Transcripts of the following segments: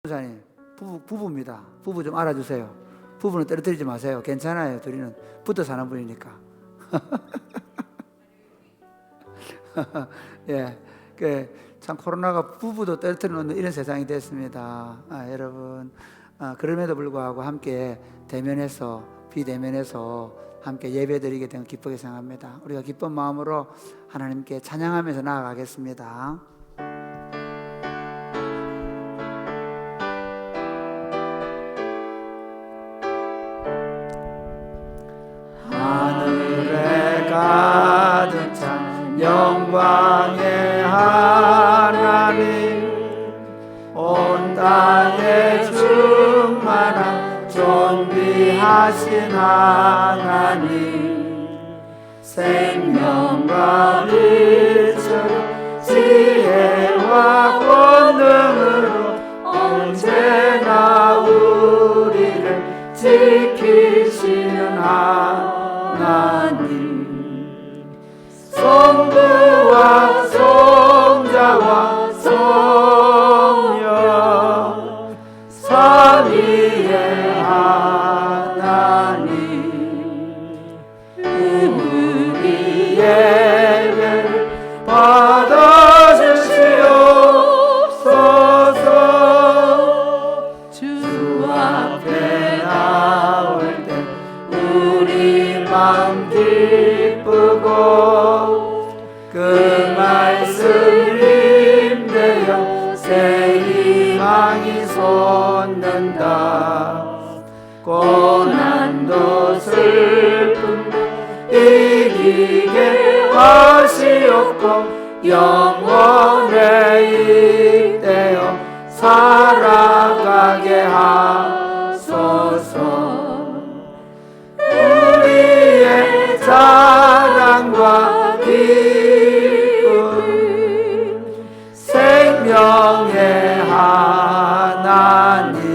목사님, 부부입니다. 부부 좀 알아주세요. 부부는 떨어뜨리지 마세요. 괜찮아요. 둘이는 붙어 사는 분이니까. 예, 참 코로나가 부부도 떨어뜨려 놓는 이런 세상이 됐습니다. 여러분, 그럼에도 불구하고 함께 대면해서 비대면해서 함께 예배드리게 된 기쁘게 생각합니다. 우리가 기쁜 마음으로 하나님께 찬양하면서 나아가겠습니다. 하늘에 가득 찬 영광의 하나님, 온 땅에 충만한 존귀하신 하나님, 생명과 빛으로 지혜와 권능으로 언제나 우리를 지키시는 하나님, 성부와 성자와 성령 삼위의 하나님, 우리 예배를 받아주시옵소서. 주 앞에 나올 때 우리 마음 기쁘고 그 말씀 힘되어 새 희망이 솟는다. 고난도 슬픔도 이기게 하시옵고 영원에 이대어 살아가게 하소서. 우리의 자랑과 기쁨, 생명의 하나님,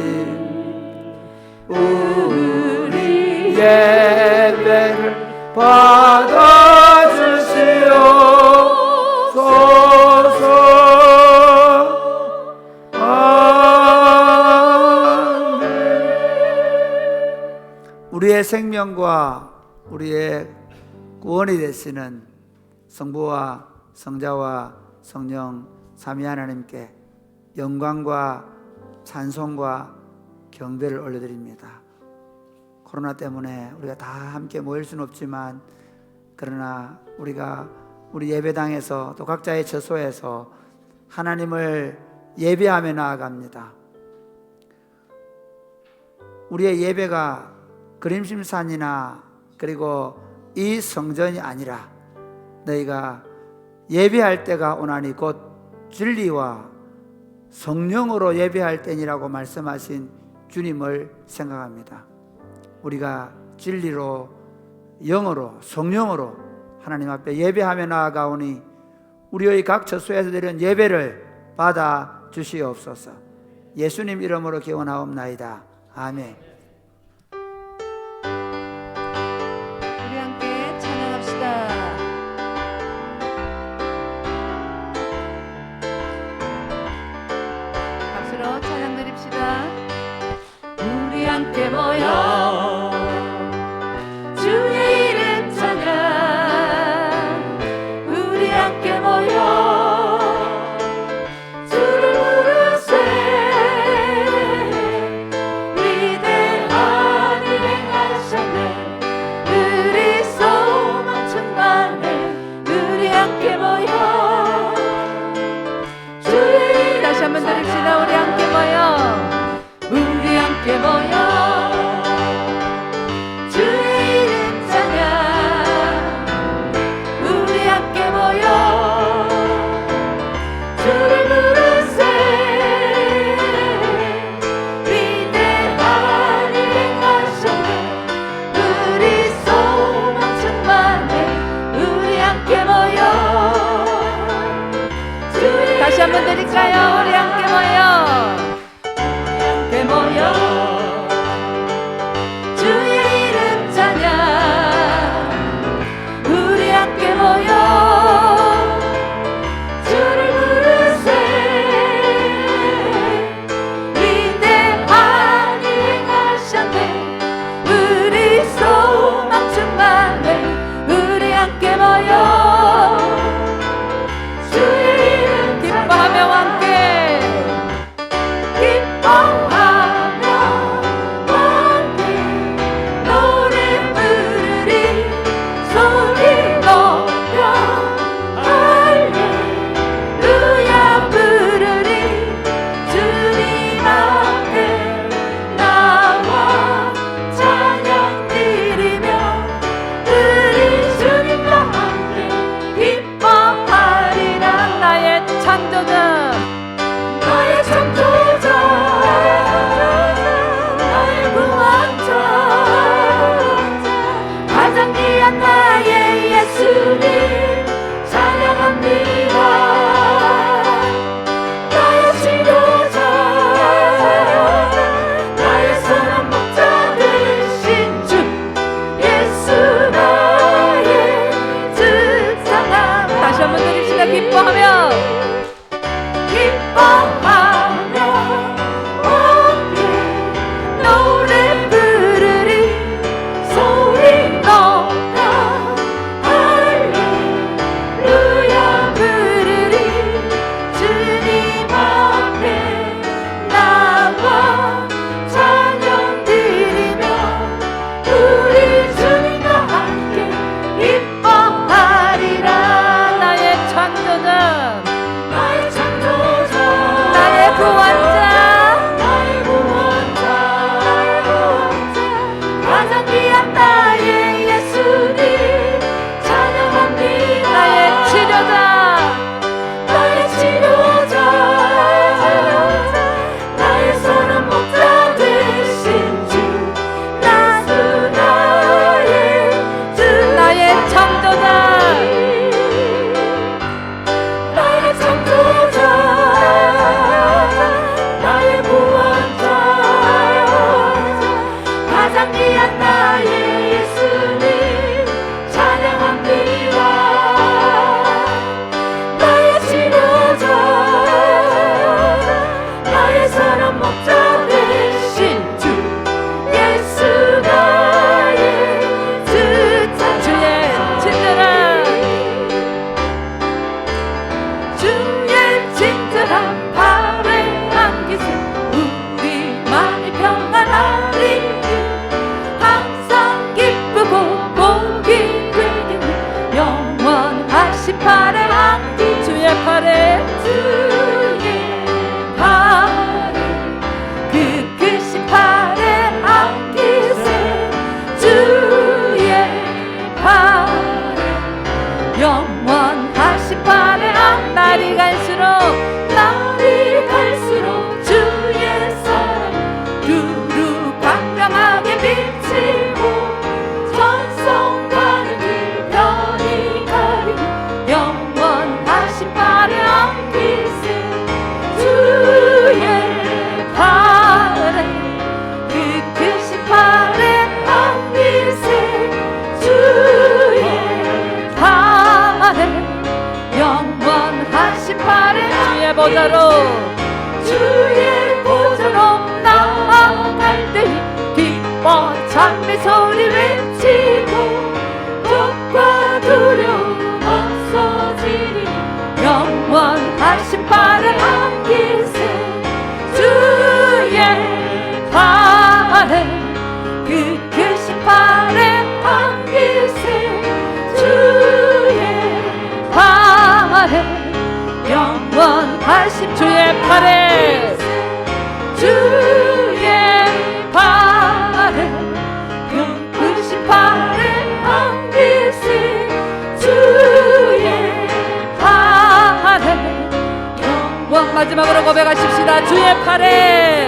우리 예배를 받아주시옵소서. 우리의 생명과 우리의 구원이 되시는 성부와 성자와 성령 삼위 하나님께 영광과 찬송과 경배를 올려드립니다. 코로나 때문에 우리가 다 함께 모일 수는 없지만, 그러나 우리가 우리 예배당에서 또 각자의 처소에서 하나님을 예배하며 나아갑니다. 우리의 예배가 그림심산이나 그리고 이 성전이 아니라 너희가 예배할 때가 오나니 곧 진리와 성령으로 예배할 때니라고 말씀하신 주님을 생각합니다. 우리가 진리로 영으로 성령으로 하나님 앞에 예배하며 나아가오니 우리의 각 처소에서 드리는 예배를 받아 주시옵소서. 예수님 이름으로 기원하옵나이다. 아멘. 우리 함께 찬양합시다. 박수로 찬양 드립시다. 우리 함께 모여 주의 이름 찬양, 우리 함께 모여 주를 부르세. 위대한 함께 모여 주의 이름 기뻐하며 함께 기뻐하며 함께 노래 부르리 소리 높여 할렐루야 부르리 주님 앞에 나와 찬양 드리며 우리 주님과 함께 기뻐하리라. 나의 창조자 나의 창조자 나의 구원자 가장 귀한 나의 예수님 찬양합니다. 나의 치료자 나의 선한 목자 되신 주 예수 나의 주장함. 다시 한번 드립시다. 기뻐하며 기뻐하며 함께 노래 부르리 소리 높여 할렐루야 부르리 주님 앞에 나와 찬양 드리며 우리 주님과 함께 기뻐하리라. 나의 창조자 나의 창조자 나의 구원자 나의 구원자 가장 귀한 나의 예수님 찬양합니다. 나의 치료자 나의 치료자 나의 선한 목자 되신 주 예수 나의 주 나의 창조자 나의 창조자 나의 구원자 가장 귀한 나의 예수님 찬양합니다. 나의 치료자 나의 선한 목자 되신 주 예수 나의 주 주의 친절한 주의 친절한 발에 안기세 우리만이 평안하리. 항상 기쁘고 복이 되겠네 영원하신 팔에 안기 주의 팔에 주의 팔에 그 크신 팔에 안기세 주의 팔에 영원하신 팔에 날이 갈수록 주의 사랑 두루 광명하게 비치고 천성 가는 길 편히 가리니 영원하신 팔에 안기세 주의 팔에 그 크신 팔에 안기세 주의 팔에 영원하신 팔에 주의 보좌로 나아갈 때니 기뻐 찬미 소리 외치고 적과 두려움 없어지리. 영원하신 팔에 안기세 주의 팔에 그 크신 팔에 안기세 주의 팔에 영원하신 주의 팔에 주의 팔에 그 크신 팔에 안기세 주의 팔에 영원. 마지막으로 고백하십시다. 주의 팔에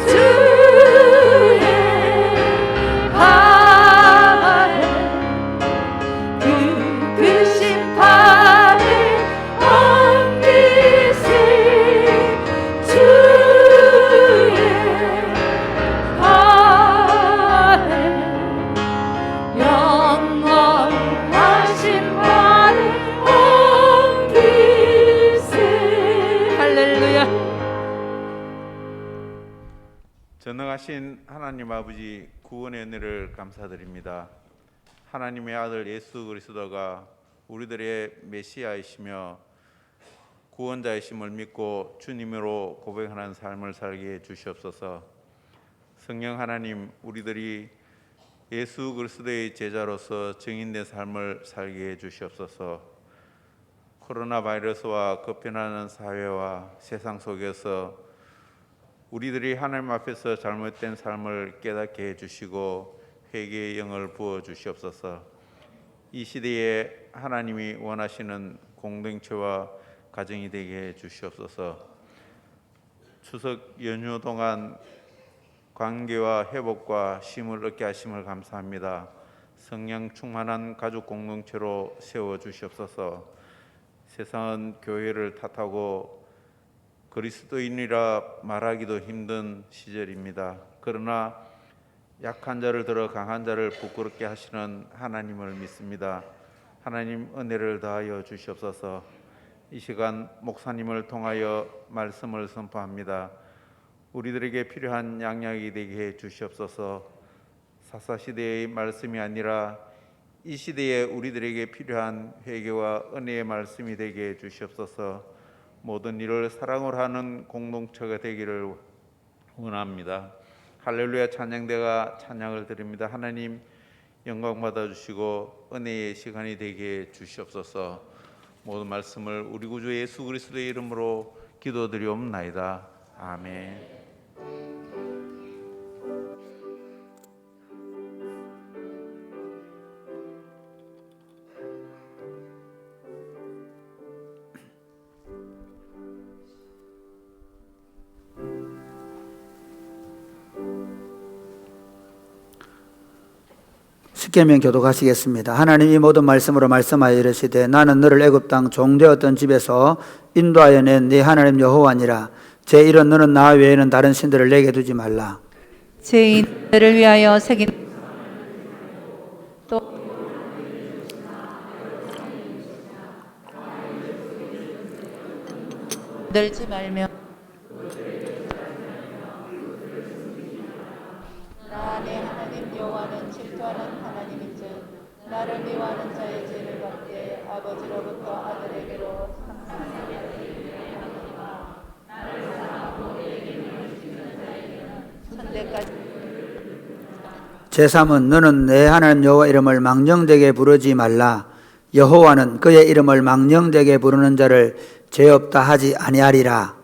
주의 팔에 그 크신 팔에 안기세 주의 팔에 영원하신 팔에 안기세. 할렐루야. 전능하신 하나님 아버지 구원의 은혜를 감사드립니다. 하나님의 아들 예수 그리스도가 우리들의 메시아이시며 구원자이심을 믿고 주님으로 고백하는 삶을 살게 해 주시옵소서. 성령 하나님, 우리들이 예수 그리스도의 제자로서 증인된 삶을 살게 해 주시옵소서. 코로나 바이러스와 급변하는 사회와 세상 속에서 우리들이 하나님 앞에서 잘못된 삶을 깨닫게 해주시고 회개의 영을 부어 주시옵소서. 이 시대에 하나님이 원하시는 공동체와 가정이 되게 해 주시옵소서. 추석 연휴 동안 관계와 회복과 쉼을 얻게 하심을 감사합니다. 성령 충만한 가족 공동체로 세워 주시옵소서. 세상은 교회를 탓하고 그리스도인이라 말하기도 힘든 시절입니다. 그러나 약한 자를 들어 강한 자를 부끄럽게 하시는 하나님을 믿습니다. 하나님 은혜를 다하여 주시옵소서. 이 시간 목사님을 통하여 말씀을 선포합니다. 우리들에게 필요한 양약이 되게 해 주시옵소서. 사사시대의 말씀이 아니라 이 시대에 우리들에게 필요한 회개와 은혜의 말씀이 되게 해 주시옵소서. 모든 일을 사랑으로 하는 공동체가 되기를 원합니다. 할렐루야 찬양대가 찬양을 드립니다. 하나님 영광 받아주시고 은혜의 시간이 되게 해 주시옵소서. 모든 말씀을 우리 구주 예수 그리스도의 이름으로 기도드리옵나이다. 아멘. 십계명 교독하시겠습니다. 하나님이 모든 말씀으로 말씀하여 이르시되 나는 너를 애굽 땅 종되었던 집에서 인도하여 낸 네 하나님 여호와니라. 제 이런 너는 나 외에는 다른 신들을 내게 두지 말라. 죄인들을 위하여 새긴 또 들지 말며 나 내 하나님 여호와는 질투하는 하나님인즉 나를 미워하는 자의 죄를 받게 아버지로부터 아들에게로 천대까지. 제3은 너는 내 하나님 여호와 이름을 망령되게 부르지 말라. 여호와는 그의 이름을 망령되게 부르는 자를 죄 없다 하지 아니하리라.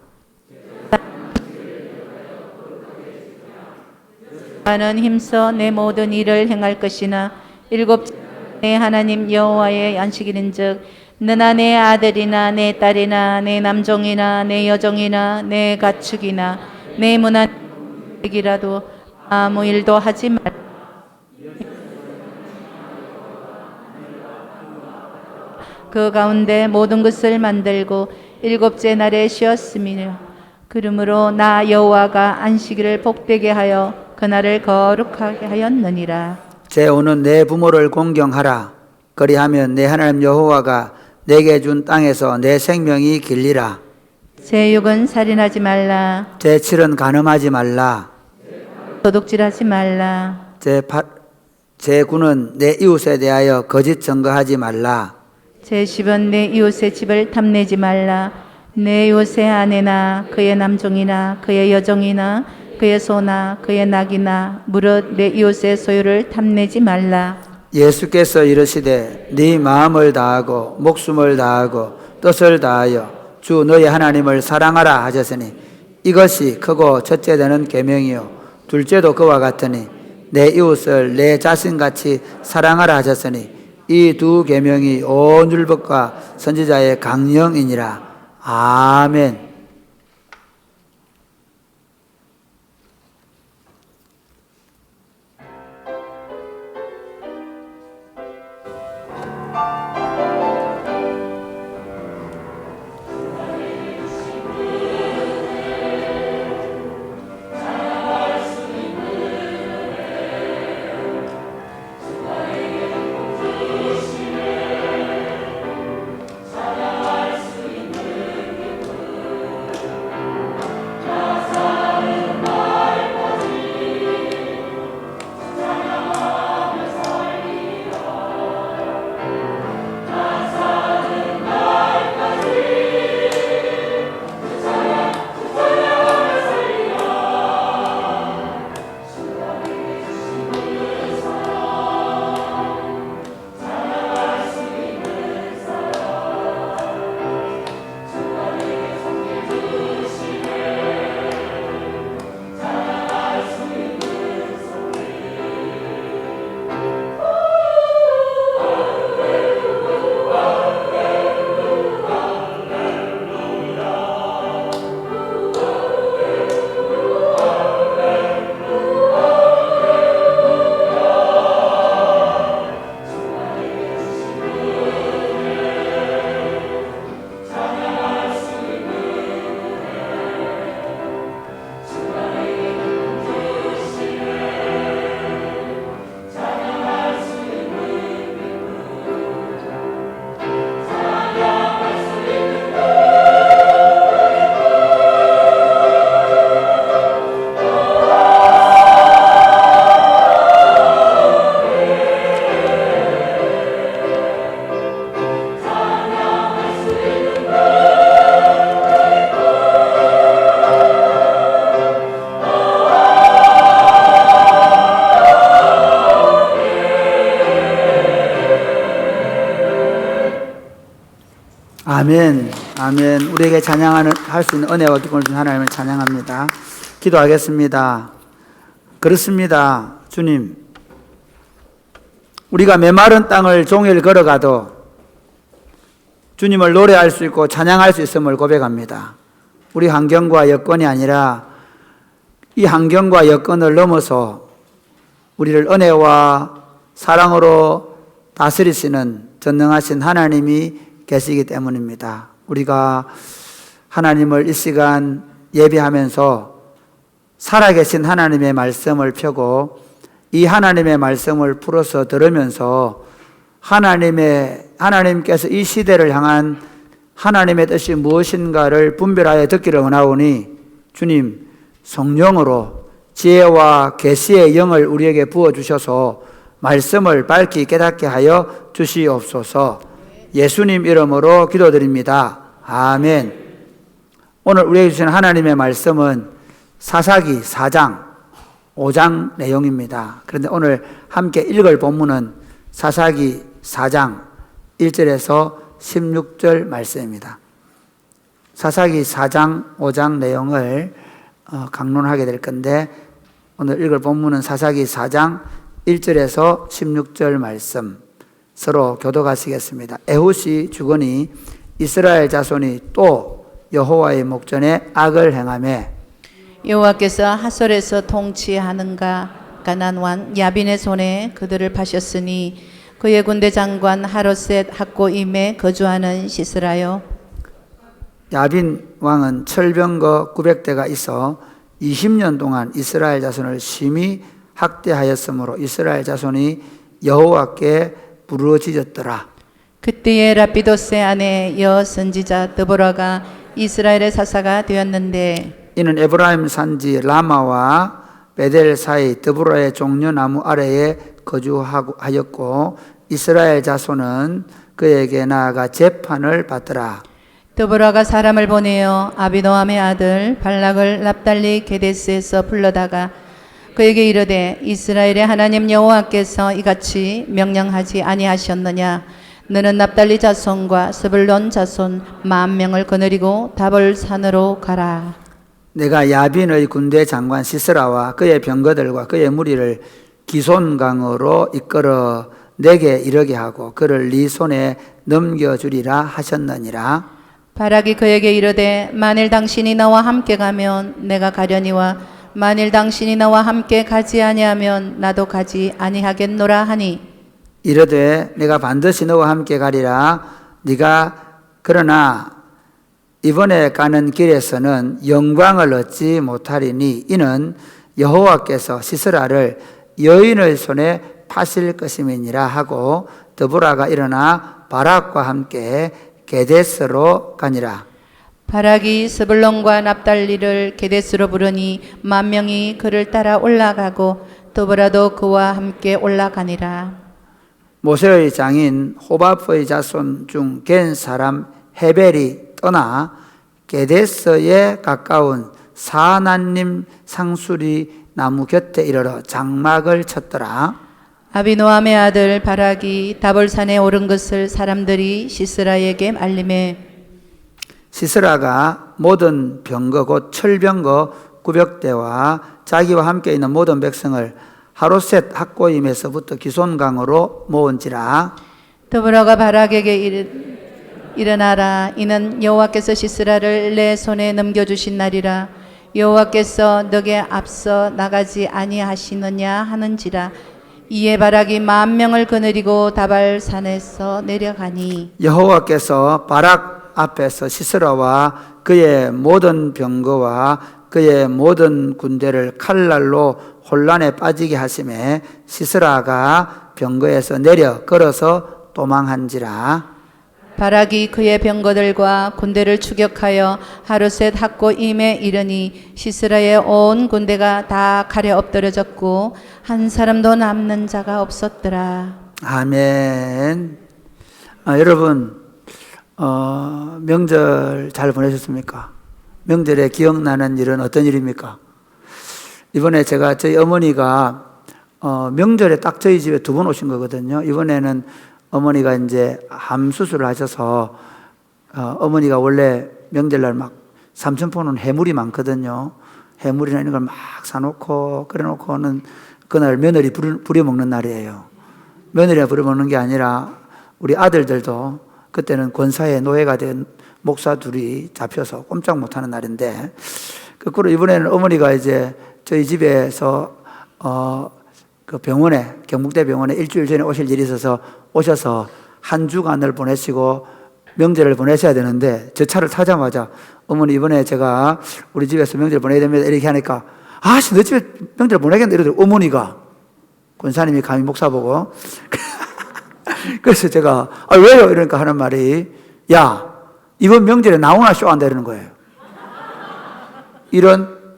나는 힘써 내 모든 일을 행할 것이나 일곱 내 하나님 여호와의 안식일인즉 너나 내 아들이나 내 딸이나 내 남종이나 내 여종이나 내 가축이나 내 문화이라도 아무 일도 하지 말라. 그 가운데 모든 것을 만들고 일곱째 날에 쉬었음이라. 그러므로 나 여호와가 안식일을 복되게 하여 그날을 거룩하게 하였느니라. 제5는 내 부모를 공경하라. 그리하면 내 하나님 여호와가 내게 준 땅에서 내 생명이 길리라. 제6은 살인하지 말라. 제7은 간음하지 말라. 도둑질하지 말라. 제9는 내 이웃에 대하여 거짓 증거하지 말라. 제10은 내 이웃의 집을 탐내지 말라. 내 이웃의 아내나 그의 남종이나 그의 여종이나 그의 소나 그의 낙이나 무릇 내 이웃의 소유를 탐내지 말라. 예수께서 이르시되 네 마음을 다하고 목숨을 다하고 뜻을 다하여 주 너의 하나님을 사랑하라 하셨으니 이것이 크고 첫째 되는 계명이요 둘째도 그와 같으니 내 이웃을 내 자신같이 사랑하라 하셨으니 이 두 계명이 온 율법과 선지자의 강령이니라. 아멘. 아멘, 아멘. 우리에게 찬양하는 할 수 있는 은혜와 기쁨을 주신 하나님을 찬양합니다. 기도하겠습니다. 그렇습니다, 주님. 우리가 메마른 땅을 종일 걸어가도 주님을 노래할 수 있고 찬양할 수 있음을 고백합니다. 우리 환경과 여건이 아니라 이 환경과 여건을 넘어서 우리를 은혜와 사랑으로 다스리시는 전능하신 하나님이 계시기 때문입니다. 우리가 하나님을 이 시간 예배하면서 살아계신 하나님의 말씀을 펴고 이 하나님의 말씀을 풀어서 들으면서 하나님께서 이 시대를 향한 하나님의 뜻이 무엇인가를 분별하여 듣기를 원하오니 주님 성령으로 지혜와 계시의 영을 우리에게 부어주셔서 말씀을 밝히 깨닫게 하여 주시옵소서. 예수님 이름으로 기도드립니다. 아멘. 오늘 우리에게 주신 하나님의 말씀은 사사기 4장 5장 내용입니다. 그런데 오늘 함께 읽을 본문은 사사기 4장 1절에서 16절 말씀입니다. 사사기 4장 5장 내용을 강론하게 될 건데 오늘 읽을 본문은 사사기 4장 1절에서 16절 말씀 서로 교독하시겠습니다. 에훗이 죽으니 이스라엘 자손이 또 여호와의 목전에 악을 행하며 여호와께서 하솔에서 통치하는가 가나안 왕 야빈의 손에 그들을 파셨으니 그의 군대 장관 하롯셋 학고임에 거주하는 시스라요. 야빈 왕은 철병거 900대가 있어 20년 동안 이스라엘 자손을 심히 학대하였으므로 이스라엘 자손이 여호와께 부르짖었더라. 그때에 라피도스의 아내 여 선지자 드보라가 이스라엘의 사사가 되었는데 이는 에브라임 산지 라마와 베델 사이 드보라의 종려나무 아래에 거주하였고 이스라엘 자손은 그에게 나아가 재판을 받더라. 드보라가 사람을 보내어 아비노함의 아들 발락을 납달리 게데스에서 불러다가 그에게 이르되 이스라엘의 하나님 여호와께서 이같이 명령하지 아니하셨느냐 너는 납달리 자손과 스불론 자손 10,000명을 거느리고 다볼 산으로 가라. 내가 야빈의 군대 장관 시스라와 그의 병거들과 그의 무리를 기손강으로 이끌어 내게 이르게 하고 그를 네 손에 넘겨주리라 하셨느니라. 바락이 그에게 이르되 만일 당신이 나와 함께 가면 내가 가려니와 만일 당신이 나와 함께 가지 아니하면 나도 가지 아니하겠노라 하니 이르되 내가 반드시 너와 함께 가리라. 네가 그러나 이번에 가는 길에서는 영광을 얻지 못하리니 이는 여호와께서 시스라를 여인의 손에 파실 것임이니라 하고 드보라가 일어나 바락과 함께 게데스로 가니라. 바락이 스불론과 납달리를 게데스로 부르니 10,000명이 그를 따라 올라가고 드보라도 그와 함께 올라가니라. 모세의 장인 호밥의 자손 중 겐 사람 헤벨이 떠나 게데스에 가까운 사나님 상수리 나무 곁에 이르러 장막을 쳤더라. 아비노함의 아들 바락이 다볼산에 오른 것을 사람들이 시스라에게 알림해 시스라가 모든 병거 곧 철병거 900대와 자기와 함께 있는 모든 백성을 하롯셋 학고임에서부터 기손강으로 모은지라. 드보라가 바락에게 일어나라. 이는 여호와께서 시스라를 내 손에 넘겨주신 날이라. 여호와께서 너게 앞서 나가지 아니하시느냐 하는지라. 이에 바락이 10,000명을 거느리고 다발산에서 내려가니 여호와께서 바락 앞에서 시스라와 그의 모든 병거와 그의 모든 군대를 칼날로 혼란에 빠지게 하심에 시스라가 병거에서 내려 걸어서 도망한지라. 바락이 그의 병거들과 군대를 추격하여 하루셋 학고임에 이르니 시스라의 온 군대가 다 칼에 엎드려졌고 한 사람도 남는 자가 없었더라. 아멘. 여러분 명절 잘 보내셨습니까? 명절에 기억나는 일은 어떤 일입니까? 이번에 제가 저희 어머니가 명절에 딱 저희 집에 2번 오신 거거든요. 이번에는 어머니가 이제 암 수술을 하셔서 어머니가 원래 명절날 막 삼천포는 해물이 많거든요. 해물이나 이런 걸 막 사놓고 끓여놓고는 그날 며느리 부려먹는 날이에요. 며느리가 부려먹는 게 아니라 우리 아들들도 그때는 권사의 노예가 된 목사 둘이 잡혀서 꼼짝 못하는 날인데, 거꾸로 이번에는 어머니가 이제 저희 집에서 그 병원에, 경북대 병원에 일주일 전에 오실 일이 있어서 오셔서 한 주간을 보내시고 명절을 보내셔야 되는데, 저 차를 타자마자 어머니 이번에 제가 우리 집에서 명절 보내야 됩니다 이렇게 하니까, 아씨 너 집에 명절 보내겠는데 이러더라고. 어머니가, 권사님이 감히 목사 보고 그래서 제가 왜요? 이러니까 하는 말이, 야 이번 명절에 나오나 쇼 한다 이러는 거예요. 이런,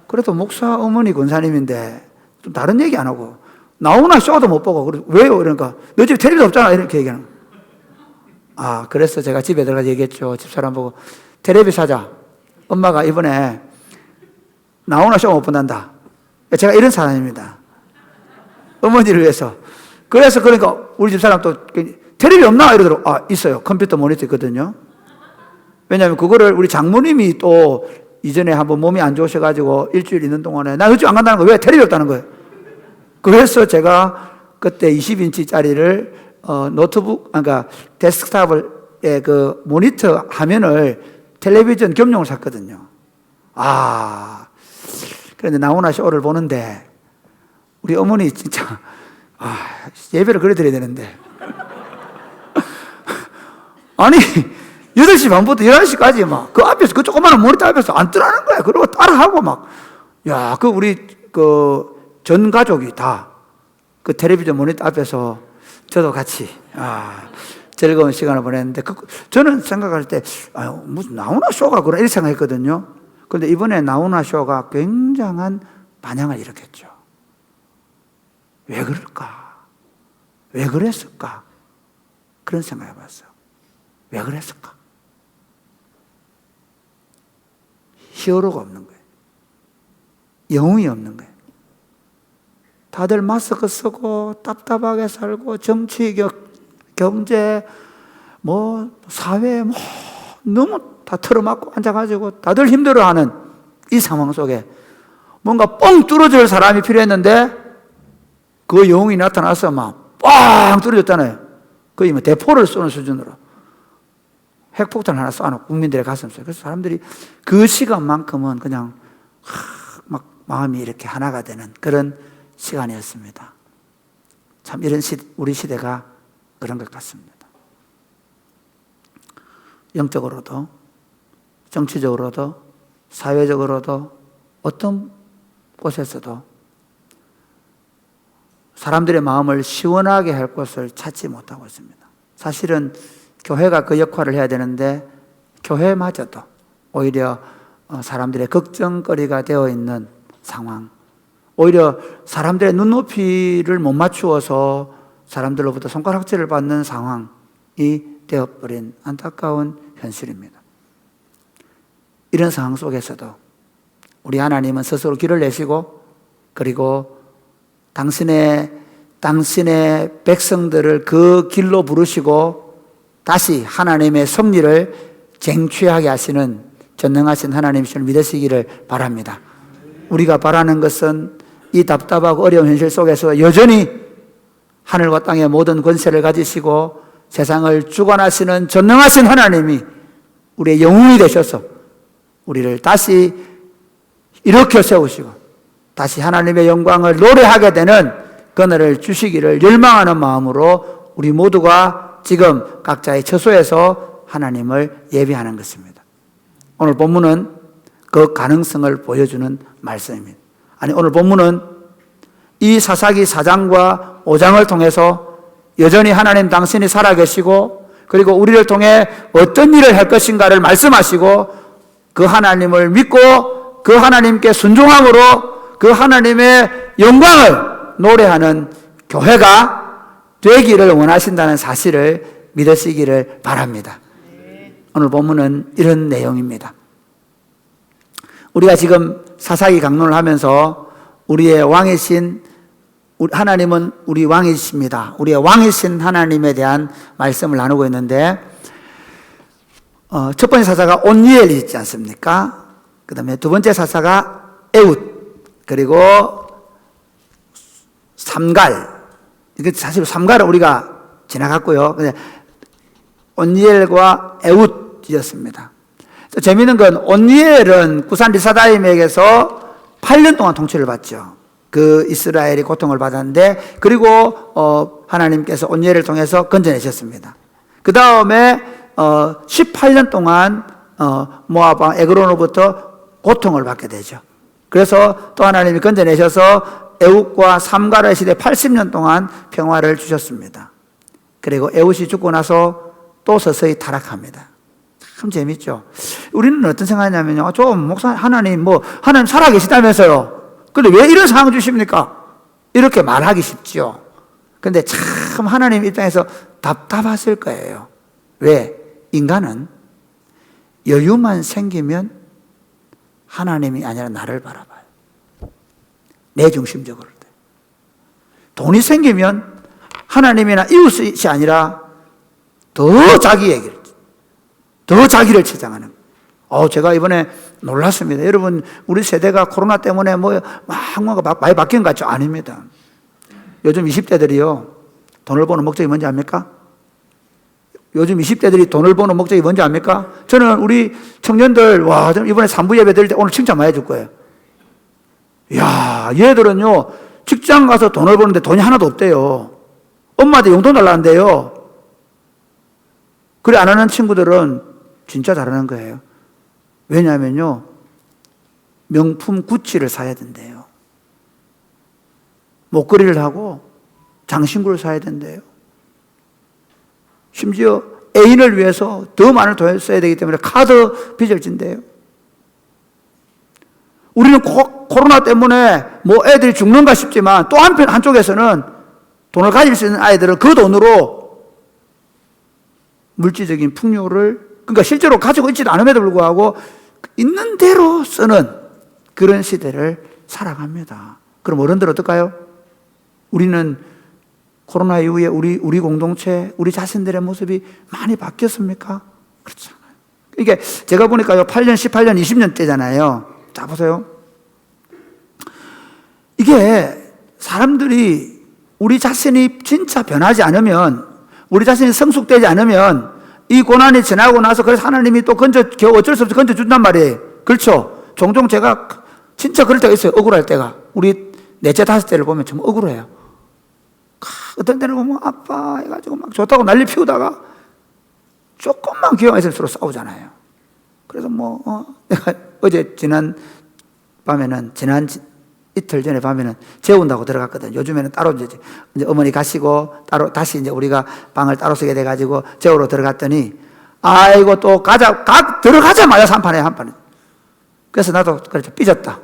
그래도 목사 어머니 권사님인데 좀 다른 얘기 안 하고 나오나 쇼도 못 보고, 왜요? 이러니까 너 집에 텔레비전 없잖아 이렇게 얘기하는 거예요. 그래서 제가 집에 들어가서 얘기했죠. 집사람 보고 텔레비 사자. 엄마가 이번에 나오나 쇼 못 본단다. 제가 이런 사람입니다. 어머니를 위해서. 그래서 그러니까 우리 집사람 또 텔레비 없나 이러더라고. 있어요. 컴퓨터 모니터 있거든요. 왜냐하면 그거를 우리 장모님이 또 이전에 한번 몸이 안 좋으셔가지고 일주일 있는 동안에 나 요즘 안 간다는 거예요. 왜? 텔레비 없다는 거예요. 그래서 제가 그때 20인치짜리를 노트북, 그러니까 데스크탑의 그 모니터 화면을 텔레비전 겸용을 샀거든요. 그런데 나오나 쇼를 보는데 우리 어머니 진짜 예배를 그래 드려야 되는데 아니 8시 반부터 11시까지 막 그 앞에서 그 조그마한 모니터 앞에서 안 뜨라는 거야. 그러고 따라하고 막, 야, 그 우리 그 전 가족이 다 그 텔레비전 모니터 앞에서 저도 같이 즐거운 시간을 보냈는데, 저는 생각할 때 무슨 나오나 쇼가 그런 이렇게 생각했거든요. 그런데 이번에 나오나 쇼가 굉장한 반향을 일으켰죠. 왜 그럴까? 왜 그랬을까? 그런 생각을 해봤어요. 왜 그랬을까? 히어로가 없는 거예요. 영웅이 없는 거예요. 다들 마스크 쓰고 답답하게 살고 정치, 경제, 사회 너무 다 틀어막고 앉아가지고 다들 힘들어하는 이 상황 속에 뭔가 뻥 뚫어질 사람이 필요했는데 그 영웅이 나타나서 막 뻥 뚫어졌잖아요. 거의 대포를 쏘는 수준으로 핵폭탄 하나 쏴놓고 국민들의 가슴속에. 그래서 사람들이 그 시간만큼은 그냥 막 마음이 이렇게 하나가 되는 그런 시간이었습니다. 참 이런 우리 시대가 그런 것 같습니다. 영적으로도 정치적으로도 사회적으로도 어떤 곳에서도 사람들의 마음을 시원하게 할 곳을 찾지 못하고 있습니다. 사실은 교회가 그 역할을 해야 되는데 교회마저도 오히려 사람들의 걱정거리가 되어 있는 상황, 오히려 사람들의 눈높이를 못 맞추어서 사람들로부터 손가락질을 받는 상황이 되어버린 안타까운 현실입니다. 이런 상황 속에서도 우리 하나님은 스스로 길을 내시고, 그리고 당신의 백성들을 그 길로 부르시고 다시 하나님의 섭리를 쟁취하게 하시는 전능하신 하나님이심을 믿으시기를 바랍니다. 우리가 바라는 것은 이 답답하고 어려운 현실 속에서 여전히 하늘과 땅의 모든 권세를 가지시고 세상을 주관하시는 전능하신 하나님이 우리의 영웅이 되셔서 우리를 다시 일으켜 세우시고 다시 하나님의 영광을 노래하게 되는 그날을 주시기를 열망하는 마음으로 우리 모두가 지금 각자의 처소에서 하나님을 예배하는 것입니다. 오늘 본문은 그 가능성을 보여주는 말씀입니다. 오늘 본문은 이 사사기 4장과 5장을 통해서 여전히 하나님 당신이 살아계시고, 그리고 우리를 통해 어떤 일을 할 것인가를 말씀하시고, 그 하나님을 믿고 그 하나님께 순종함으로 그 하나님의 영광을 노래하는 교회가 되기를 원하신다는 사실을 믿으시기를 바랍니다. 오늘 본문은 이런 내용입니다. 우리가 지금 사사기 강론을 하면서 우리의 왕이신 하나님은 우리 왕이십니다. 우리의 왕이신 하나님에 대한 말씀을 나누고 있는데, 첫 번째 사사가 온니엘이 있지 않습니까? 그 다음에 두 번째 사사가 에웃, 그리고 삼갈. 이게 사실 삼갈은 우리가 지나갔고요. 온니엘과 에웃이었습니다. 재미있는 건 온니엘은 구산 리사다임에게서 8년 동안 통치를 받죠. 그 이스라엘이 고통을 받았는데, 그리고 하나님께서 온니엘을 통해서 건져내셨습니다. 그 다음에 18년 동안 모압 왕 에그론으로부터 고통을 받게 되죠. 그래서 또 하나님이 건져내셔서 에웃과 삼갈의 시대 80년 동안 평화를 주셨습니다. 그리고 에웃이 죽고 나서 또 서서히 타락합니다. 참 재밌죠. 우리는 어떤 생각이냐면요, 좀 목사 하나님 하나님 살아계시다면서요. 근데 왜 이런 상황 주십니까? 이렇게 말하기 쉽죠. 근데 참 하나님 입장에서 답답했을 거예요. 왜? 인간은 여유만 생기면 하나님이 아니라 나를 바라봐요. 내 중심적으로. 돈이 생기면 하나님이나 이웃이 아니라 더 자기 얘기를, 더 자기를 치장하는. 제가 이번에 놀랐습니다. 여러분, 우리 세대가 코로나 때문에 항모가 많이 바뀐 것 같죠? 아닙니다. 요즘 20대들이요, 돈을 버는 목적이 뭔지 압니까? 요즘 20대들이 돈을 버는 목적이 뭔지 압니까? 저는 우리 청년들, 이번에 3부 예배 드릴 때 오늘 칭찬 많이 해줄 거예요. 이야, 얘들은요, 직장 가서 돈을 버는데 돈이 하나도 없대요. 엄마한테 용돈 달라는데요. 그래 안 하는 친구들은 진짜 잘하는 거예요. 왜냐하면요, 명품 구찌를 사야 된대요. 목걸이를 하고 장신구를 사야 된대요. 심지어 애인을 위해서 더 많은 돈을 써야 되기 때문에 카드 빚을 진대요. 우리는 코로나 때문에 애들이 죽는가 싶지만, 또 한쪽에서는 돈을 가질 수 있는 아이들은 그 돈으로 물질적인 풍요를, 그러니까 실제로 가지고 있지도 않음에도 불구하고 있는 대로 쓰는 그런 시대를 살아갑니다. 그럼 어른들 어떨까요? 우리는 코로나 이후에 우리 공동체, 우리 자신들의 모습이 많이 바뀌었습니까? 그렇지 않아요. 이게 제가 보니까요, 8년, 18년, 20년 때잖아요. 자, 보세요. 이게 사람들이 우리 자신이 진짜 변하지 않으면, 우리 자신이 성숙되지 않으면 이 고난이 지나고 나서 그래서 하나님이 또 겨우 어쩔 수 없이 건져준단 말이에요. 그렇죠? 종종 제가 진짜 그럴 때가 있어요. 억울할 때가. 우리 넷째, 다섯째를 보면 좀 억울해요. 어떤 때는 보면 아빠 해가지고 막 좋다고 난리 피우다가 조금만 기회가 있을수록 싸우잖아요. 그래서 내가 어제 지난 이틀 전에 밤에는 재운다고 들어갔거든. 요즘에는 따로 이제 어머니 가시고 따로 다시 이제 우리가 방을 따로 쓰게 돼가지고 재우러 들어갔더니, 아이고 또 들어가자마자 한 판에. 그래서 나도 그렇죠, 삐졌다.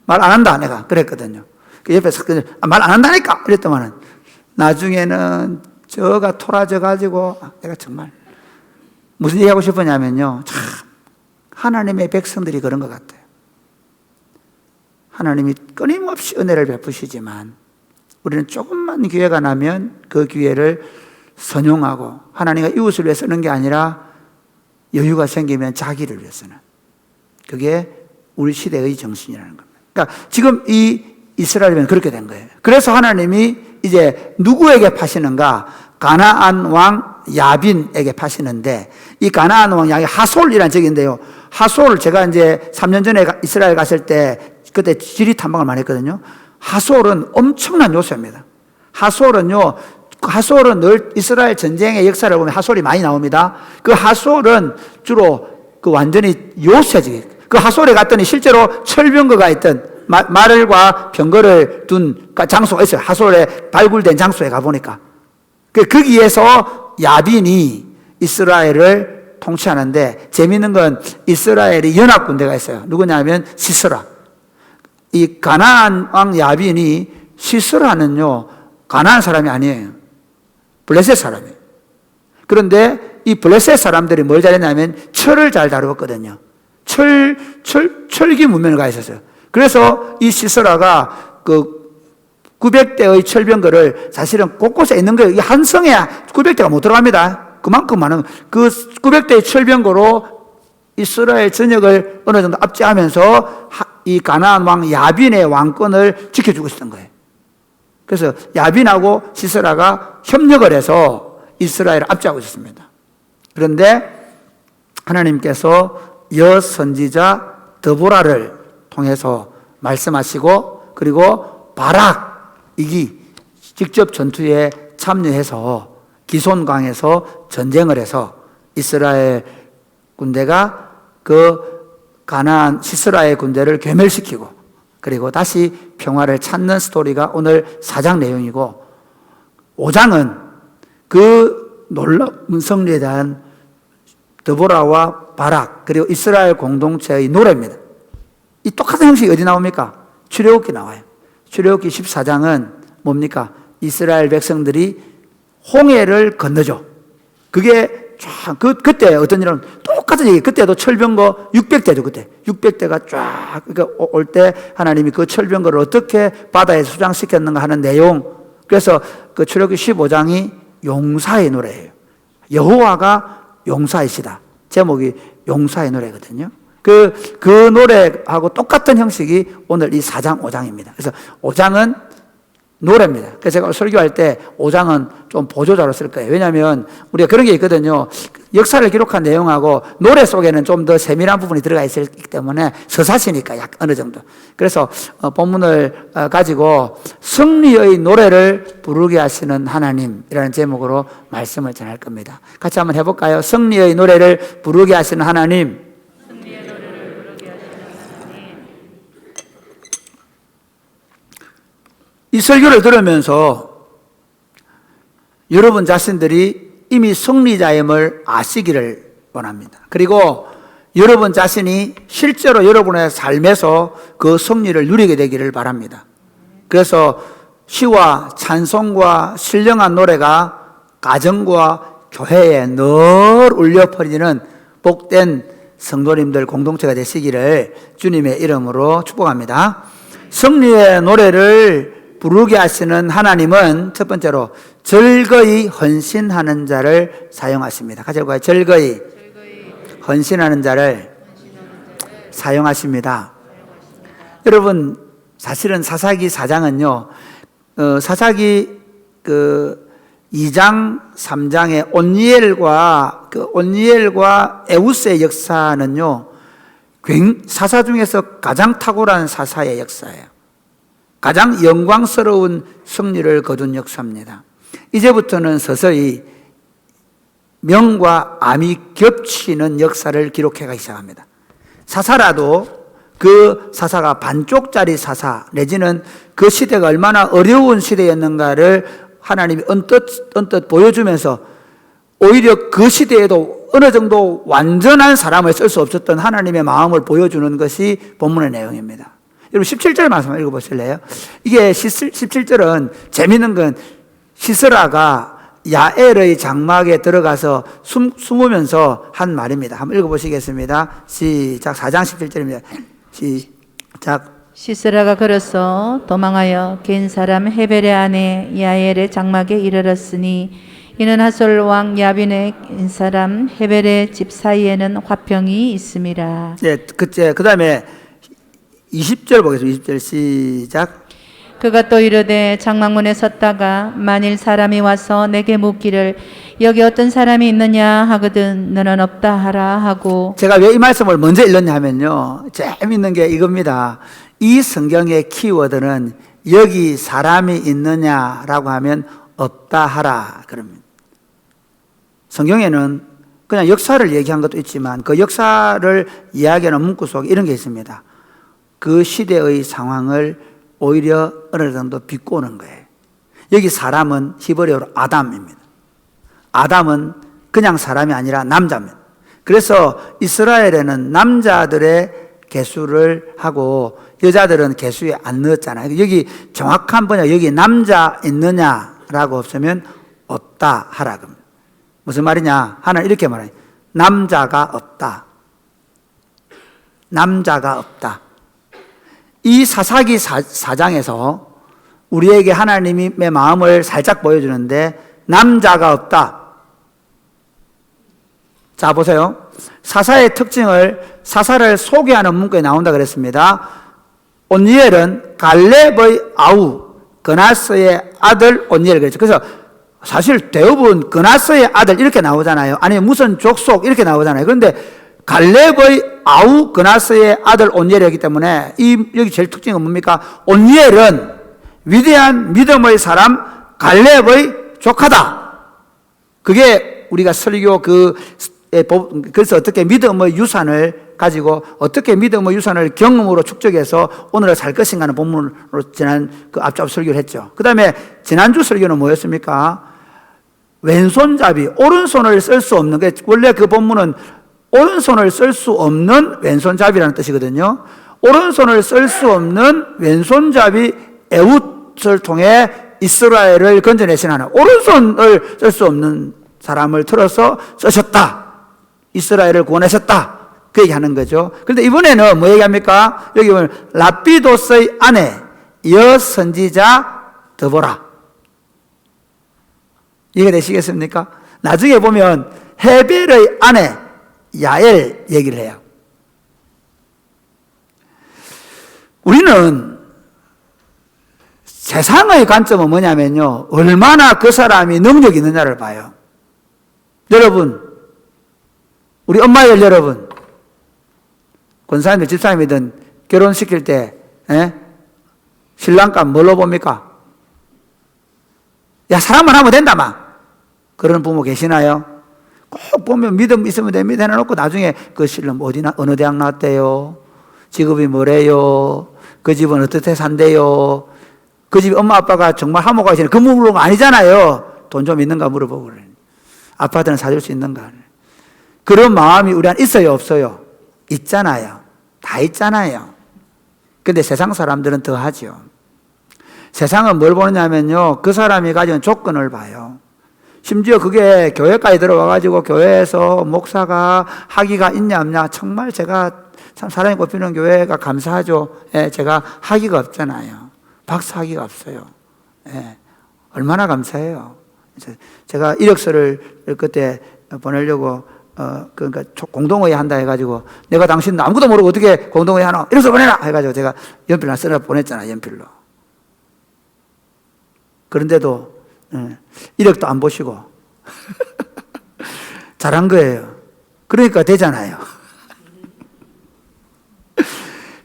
말 안 한다 내가 그랬거든요. 그 옆에서 말 안 한다니까 이랬더만은 나중에는 저가 토라져 가지고 내가 정말 무슨 얘기하고 싶었냐면요, 참 하나님의 백성들이 그런 것 같아요. 하나님이 끊임없이 은혜를 베푸시지만 우리는 조금만 기회가 나면 그 기회를 선용하고 하나님과 이웃을 위해 쓰는 게 아니라 여유가 생기면 자기를 위해 쓰는, 그게 우리 시대의 정신이라는 겁니다. 그러니까 지금 이 이스라엘은 그렇게 된 거예요. 그래서 하나님이 이제 누구에게 파시는가? 가나안 왕 야빈에게 파시는데, 이 가나안 왕 양이 하솔이라는 적인데요. 하솔, 제가 이제 3년 전에 이스라엘 갔을 때 그때 지리 탐방을 많이 했거든요. 하솔은 엄청난 요새입니다. 하솔은 늘 이스라엘 전쟁의 역사를 보면 하솔이 많이 나옵니다. 그 하솔은 주로 그 완전히 요새지. 그 하솔에 갔더니 실제로 철병거가 있던 말과 병거를 둔 장소가 있어요. 하솔에 발굴된 장소에 가보니까. 거기에서 야빈이 이스라엘을 통치하는데, 재미있는 건 이스라엘이 연합군대가 있어요. 누구냐면 시스라. 이 가나안 왕 야빈이, 시스라는요 가나안 사람이 아니에요. 블레셋 사람이에요. 그런데 이 블레셋 사람들이 뭘 잘했냐면 철을 잘 다루었거든요. 철기 문명을 가 있었어요. 그래서 이 시스라가 그 900대의 철병거를 사실은 곳곳에 있는 거예요. 이 한 성에 900대가 못 들어갑니다. 그만큼 많은 그 900대의 철병거로 이스라엘 전역을 어느 정도 압제하면서 이 가나안 왕 야빈의 왕권을 지켜주고 있었던 거예요. 그래서 야빈하고 시스라가 협력을 해서 이스라엘을 압제하고 있었습니다. 그런데 하나님께서 여선지자 드보라를 통해서 말씀하시고, 그리고 바락이 직접 전투에 참여해서 기손강에서 전쟁을 해서 이스라엘 군대가 그 가나안 시스라의 군대를 괴멸시키고, 그리고 다시 평화를 찾는 스토리가 오늘 4장 내용이고, 5장은 그 놀라운 승리에 대한 드보라와 바락 그리고 이스라엘 공동체의 노래입니다. 이 똑같은 형식이 어디 나옵니까? 출애굽기 나와요. 출애굽기 14장은 뭡니까? 이스라엘 백성들이 홍해를 건너죠. 그게 그때 어떤 일은 똑같은 얘기. 그때도 철병거 600대죠. 그때 600대가 쫙 그러니까 올 때 하나님이 그 철병거를 어떻게 바다에 수장시켰는가 하는 내용. 그래서 그 출애굽기 15장이 용사의 노래예요. 여호와가 용사이시다. 제목이 용사의 노래거든요. 그 노래하고 똑같은 형식이 오늘 이 4장, 5장입니다. 그래서 5장은 노래입니다. 그래서 제가 설교할 때 5장은 좀 보조자로 쓸 거예요. 왜냐하면 우리가 그런 게 있거든요. 역사를 기록한 내용하고 노래 속에는 좀 더 세밀한 부분이 들어가 있기 때문에 서사시니까 약 어느 정도. 그래서 본문을 가지고 승리의 노래를 부르게 하시는 하나님이라는 제목으로 말씀을 전할 겁니다. 같이 한번 해볼까요? 승리의 노래를 부르게 하시는 하나님. 이 설교를 들으면서 여러분 자신들이 이미 승리자임을 아시기를 원합니다. 그리고 여러분 자신이 실제로 여러분의 삶에서 그 승리를 누리게 되기를 바랍니다. 그래서 시와 찬송과 신령한 노래가 가정과 교회에 늘 울려 퍼지는 복된 성도님들 공동체가 되시기를 주님의 이름으로 축복합니다. 승리의 노래를 부르게 하시는 하나님은 첫 번째로 즐거이 헌신하는 자를 사용하십니다. 같이 읽어요. 즐거이 헌신하는 자를 사용하십니다. 여러분, 사실은 사사기 4장은요, 사사기 2장, 3장의 온니엘과 에우스의 역사는요, 사사 중에서 가장 탁월한 사사의 역사예요. 가장 영광스러운 승리를 거둔 역사입니다. 이제부터는 서서히 명과 암이 겹치는 역사를 기록해가기 시작합니다. 사사라도 그 사사가 반쪽짜리 사사 내지는 그 시대가 얼마나 어려운 시대였는가를 하나님이 언뜻 보여주면서 오히려 그 시대에도 어느 정도 완전한 사람을 쓸 수 없었던 하나님의 마음을 보여주는 것이 본문의 내용입니다. 여러분 17절 말씀 읽어보실래요? 이게 17절은 재미있는 건 시스라가 야엘의 장막에 들어가서 숨으면서 한 말입니다. 한번 읽어보시겠습니다. 시작. 4장 17절입니다. 시작. 시스라가 걸어서 도망하여 겐 사람 헤벨의 아내 야엘의 장막에 이르렀으니 이는 하솔 왕 야빈의 겐 사람 헤벨의 집 사이에는 화평이 있음이라. 네, 그 다음에 20절 보겠습니다. 20절 시작. 그가 또 이르되 장막문에 섰다가 만일 사람이 와서 내게 묻기를 여기 어떤 사람이 있느냐 하거든 너는 없다 하라 하고. 제가 왜 이 말씀을 먼저 읽었냐 하면요, 재미있는 게 이겁니다. 이 성경의 키워드는 여기 사람이 있느냐라고 하면 없다 하라 그럽니다. 성경에는 그냥 역사를 얘기한 것도 있지만 그 역사를 이야기하는 문구 속에 이런 게 있습니다. 그 시대의 상황을 오히려 어느 정도 비꼬는 거예요. 여기 사람은 히브리어로 아담입니다. 아담은 그냥 사람이 아니라 남자입니다. 그래서 이스라엘에는 남자들의 계수를 하고 여자들은 계수에 안 넣었잖아요. 여기 정확한 번역, 여기 남자 있느냐라고 없으면 없다 하라 겁니다. 무슨 말이냐? 하나는 이렇게 말해요. 남자가 없다. 남자가 없다. 이 사사기 4장에서 우리에게 하나님의 마음을 살짝 보여주는데 남자가 없다. 자, 보세요. 사사의 특징을 사사를 소개하는 문구에 나온다 그랬습니다. 온니엘은 갈렙의 아우 그나스의 아들 온니엘 그랬죠. 그래서 사실 대부분 그나스의 아들 이렇게 나오잖아요. 아니면 무슨 족속 이렇게 나오잖아요. 그런데 갈렙의 아우 그나스의 아들 온니엘이기 때문에 여기 제일 특징은 뭡니까? 온니엘은 위대한 믿음의 사람 갈렙의 조카다. 그게 우리가 설교 그래서 어떻게 믿음의 유산을 가지고 어떻게 믿음의 유산을 경험으로 축적해서 오늘을 살 것인가 하는 본문으로 지난 그 앞잡 설교를 했죠. 그 다음에 지난주 설교는 뭐였습니까? 왼손잡이, 오른손을 쓸 수 없는, 원래 그 본문은 오른손을 쓸 수 없는 왼손잡이라는 뜻이거든요. 오른손을 쓸 수 없는 왼손잡이 에훗을 통해 이스라엘을 건져내신 하나님, 오른손을 쓸 수 없는 사람을 틀어서 쓰셨다. 이스라엘을 구원하셨다. 그 얘기하는 거죠. 그런데 이번에는 뭐 얘기합니까? 여기 보면 라피도스의 아내 여선지자 드보라. 이해가 되시겠습니까? 나중에 보면 헤벨의 아내 야엘 얘기를 해요. 우리는 세상의 관점은 뭐냐면요, 얼마나 그 사람이 능력이 있느냐를 봐요. 여러분, 우리 엄마들 여러분, 권사님들 집사님이든 결혼시킬 때 신랑감 뭘로 봅니까? 야, 사람만 하면 된다 막 그런 부모 계시나요? 꼭 보면 믿음 있으면 됩니다 해놓고 나중에 그 신랑 어느 대학 나왔대요? 직업이 뭐래요? 그 집은 어떻게 산대요? 그 집 엄마 아빠가 정말 하모가 계시는 그 물어보는 거 아니잖아요. 돈 좀 있는가 물어보고 그래. 아파트는 사줄 수 있는가. 그런 마음이 우리 안에 있어요, 없어요? 있잖아요. 다 있잖아요. 근데 세상 사람들은 더 하죠. 세상은 뭘 보느냐면요, 그 사람이 가진 조건을 봐요. 심지어 그게 교회까지 들어와가지고 교회에서 목사가 학위가 있냐 없냐, 정말 제가 참 사람이 꼽히는 교회가 감사하죠. 예, 제가 학위가 없잖아요. 박사 학위가 없어요. 예, 얼마나 감사해요. 제가 이력서를 그때 보내려고 그러니까 공동회의 한다 해가지고 내가 당신 아무것도 모르고 어떻게 공동회의 하나 이력서 보내라 해가지고 제가 연필 하나 쓰라 보냈잖아, 연필로. 그런데도 이력도 안 보시고 잘한 거예요. 그러니까 되잖아요.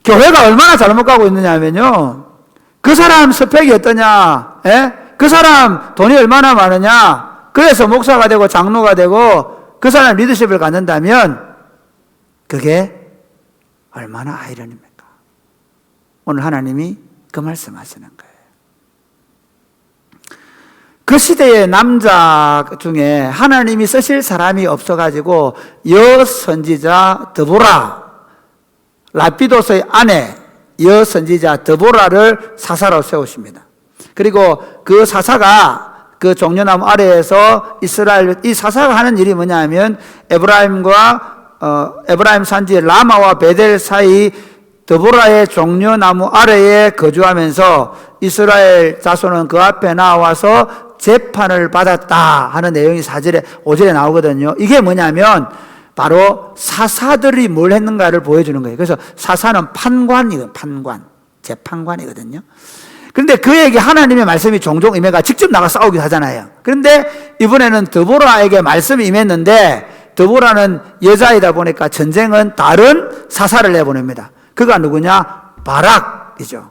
교회가 얼마나 잘못 가고 있느냐 하면요, 그 사람 스펙이 어떠냐, 그 사람 돈이 얼마나 많으냐, 그래서 목사가 되고 장로가 되고 그 사람 리더십을 갖는다면 그게 얼마나 아이러니입니까? 오늘 하나님이 그 말씀하시는 거예요. 그 시대의 남자 중에 하나님이 쓰실 사람이 없어가지고 여선지자 드보라, 라피도스의 아내 여선지자 드보라를 사사로 세우십니다. 그리고 그 사사가 그 종려나무 아래에서 이스라엘, 이 사사가 하는 일이 뭐냐 하면 에브라임 산지 라마와 베델 사이 드보라의 종려나무 아래에 거주하면서 이스라엘 자손은 그 앞에 나와서 재판을 받았다 하는 내용이 4절에 5절에 나오거든요. 이게 뭐냐면 바로 사사들이 뭘 했는가를 보여주는 거예요. 그래서 사사는 판관이거든요. 판관, 재판관이거든요. 그런데 그에게 하나님의 말씀이 종종 임해가 직접 나가 싸우기도 하잖아요. 그런데 이번에는 드보라에게 말씀이 임했는데 드보라는 여자이다 보니까 전쟁은 다른 사사를 내보냅니다. 그가 누구냐? 바락이죠.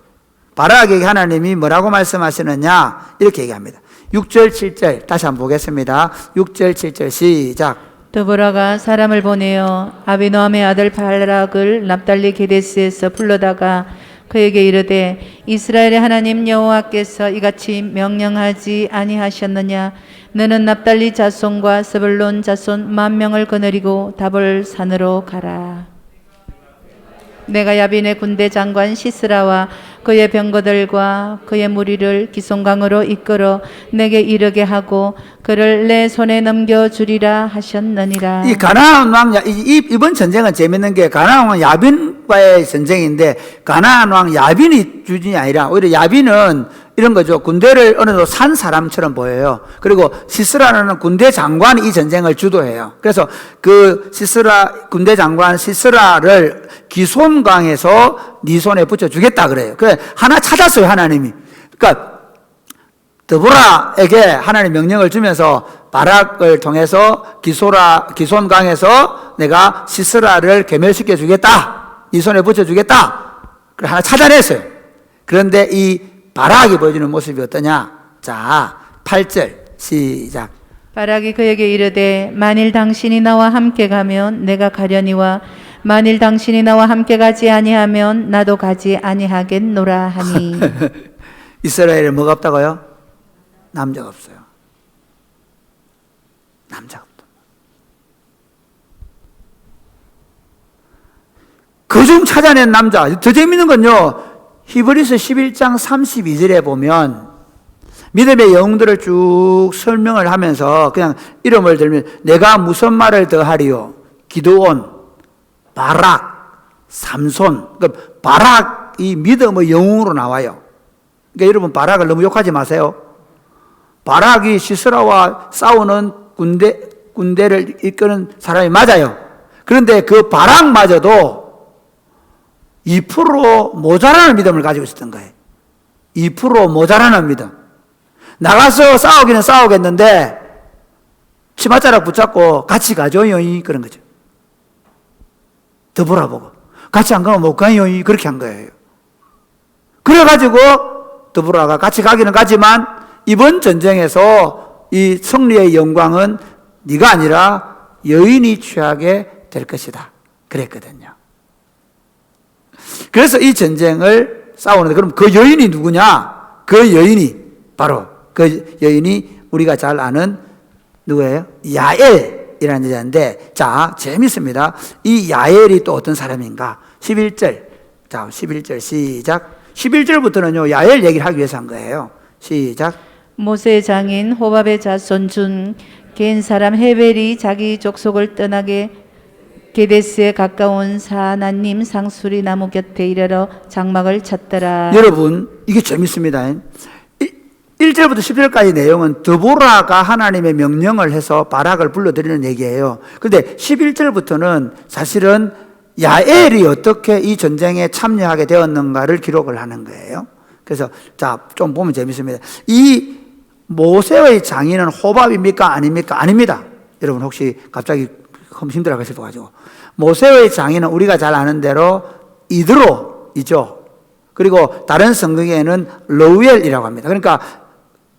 바락에게 하나님이 뭐라고 말씀하시느냐? 이렇게 얘기합니다. 6절, 7절 다시 한번 보겠습니다. 6절, 7절 시작. 드보라가 사람을 보내어 아비노함의 아들 바락을 납달리 게데스에서 불러다가 그에게 이르되 이스라엘의 하나님 여호와께서 이같이 명령하지 아니하셨느냐? 너는 납달리 자손과 스불론 자손 10,000명을 거느리고 다볼 산으로 가라. 내가 야빈의 군대 장관 시스라와 그의 병거들과 그의 무리를 기송강으로 이끌어 내게 이르게 하고 그를 내 손에 넘겨주리라 하셨느니라. 이 가나안 왕, 이번 전쟁은 재밌는 게 가나안 왕 야빈과의 전쟁인데 가나안 왕 야빈이 주진이 아니라 오히려 야빈은 이런 거죠. 군대를 어느 정도 산 사람처럼 보여요. 그리고 시스라는 군대 장관이 이 전쟁을 주도해요. 그래서 그 군대 장관 시스라를 기손강에서 네 손에 붙여주겠다 그래요. 그래, 하나 찾았어요, 하나님이. 그러니까 드보라에게 하나님 명령을 주면서 바락을 통해서 기손강에서 내가 시스라를 괴멸시켜 주겠다. 네 손에 붙여주겠다. 그래, 하나 찾아냈어요. 그런데 이 바락이 보여주는 모습이 어떠냐? 자, 8절 시작. 바락이 그에게 이르되 만일 당신이 나와 함께 가면 내가 가려니와 만일 당신이 나와 함께 가지 아니하면 나도 가지 아니하겠노라 하니. 이스라엘에 뭐가 없다고요? 남자가 없어요. 남자가 없다. 그중 찾아낸 남자. 더 재밌는 건요, 히브리서 11장 32절에 보면 믿음의 영웅들을 쭉 설명을 하면서 그냥 이름을 들면 내가 무슨 말을 더하리요? 기드온, 바락, 삼손. 그러니까 바락이 믿음의 영웅으로 나와요. 그러니까 여러분 바락을 너무 욕하지 마세요. 바락이 시스라와 싸우는 군대를 이끄는 사람이 맞아요. 그런데 그 바락마저도 2% 모자라는 믿음을 가지고 있었던 거예요. 2% 모자라는 믿음. 나가서 싸우기는 싸우겠는데 치맛자락 붙잡고 같이 가줘요. 그런 거죠. 드보라 보고 같이 안 가면 못 가요. 그렇게 한 거예요. 그래가지고 드보라가 같이 가기는 가지만 이번 전쟁에서 이 승리의 영광은 네가 아니라 여인이 취하게 될 것이다. 그랬거든요. 그래서 이 전쟁을 싸우는데 그럼 그 여인이 누구냐? 그 여인이 바로 그 여인이 우리가 잘 아는 누구예요? 야엘이라는 여자인데, 자, 재밌습니다. 이 야엘이 또 어떤 사람인가? 11절. 자, 11절 시작. 11절부터는요, 야엘 얘기를 하기 위해서 한 거예요. 시작. 모세의 장인 호밥의 자손 중 겐 사람 헤벨이 자기 족속을 떠나게 게데스에 가까운 사나님 상수리 나무 곁에 이르러 장막을 쳤더라. 여러분, 이게 재밌습니다. 1절부터 10절까지 내용은 드보라가 하나님의 명령을 해서 바락을 불러들이는 얘기예요. 그런데 11절부터는 사실은 야엘이 어떻게 이 전쟁에 참여하게 되었는가를 기록을 하는 거예요. 그래서 자, 좀 보면 재밌습니다. 이 모세의 장인은 호밥입니까? 아닙니까? 아닙니다. 여러분 혹시 갑자기 힘들어 하실 것 가지고. 모세의 장인은 우리가 잘 아는 대로 이드로이죠. 그리고 다른 성경에는 러우엘이라고 합니다. 그러니까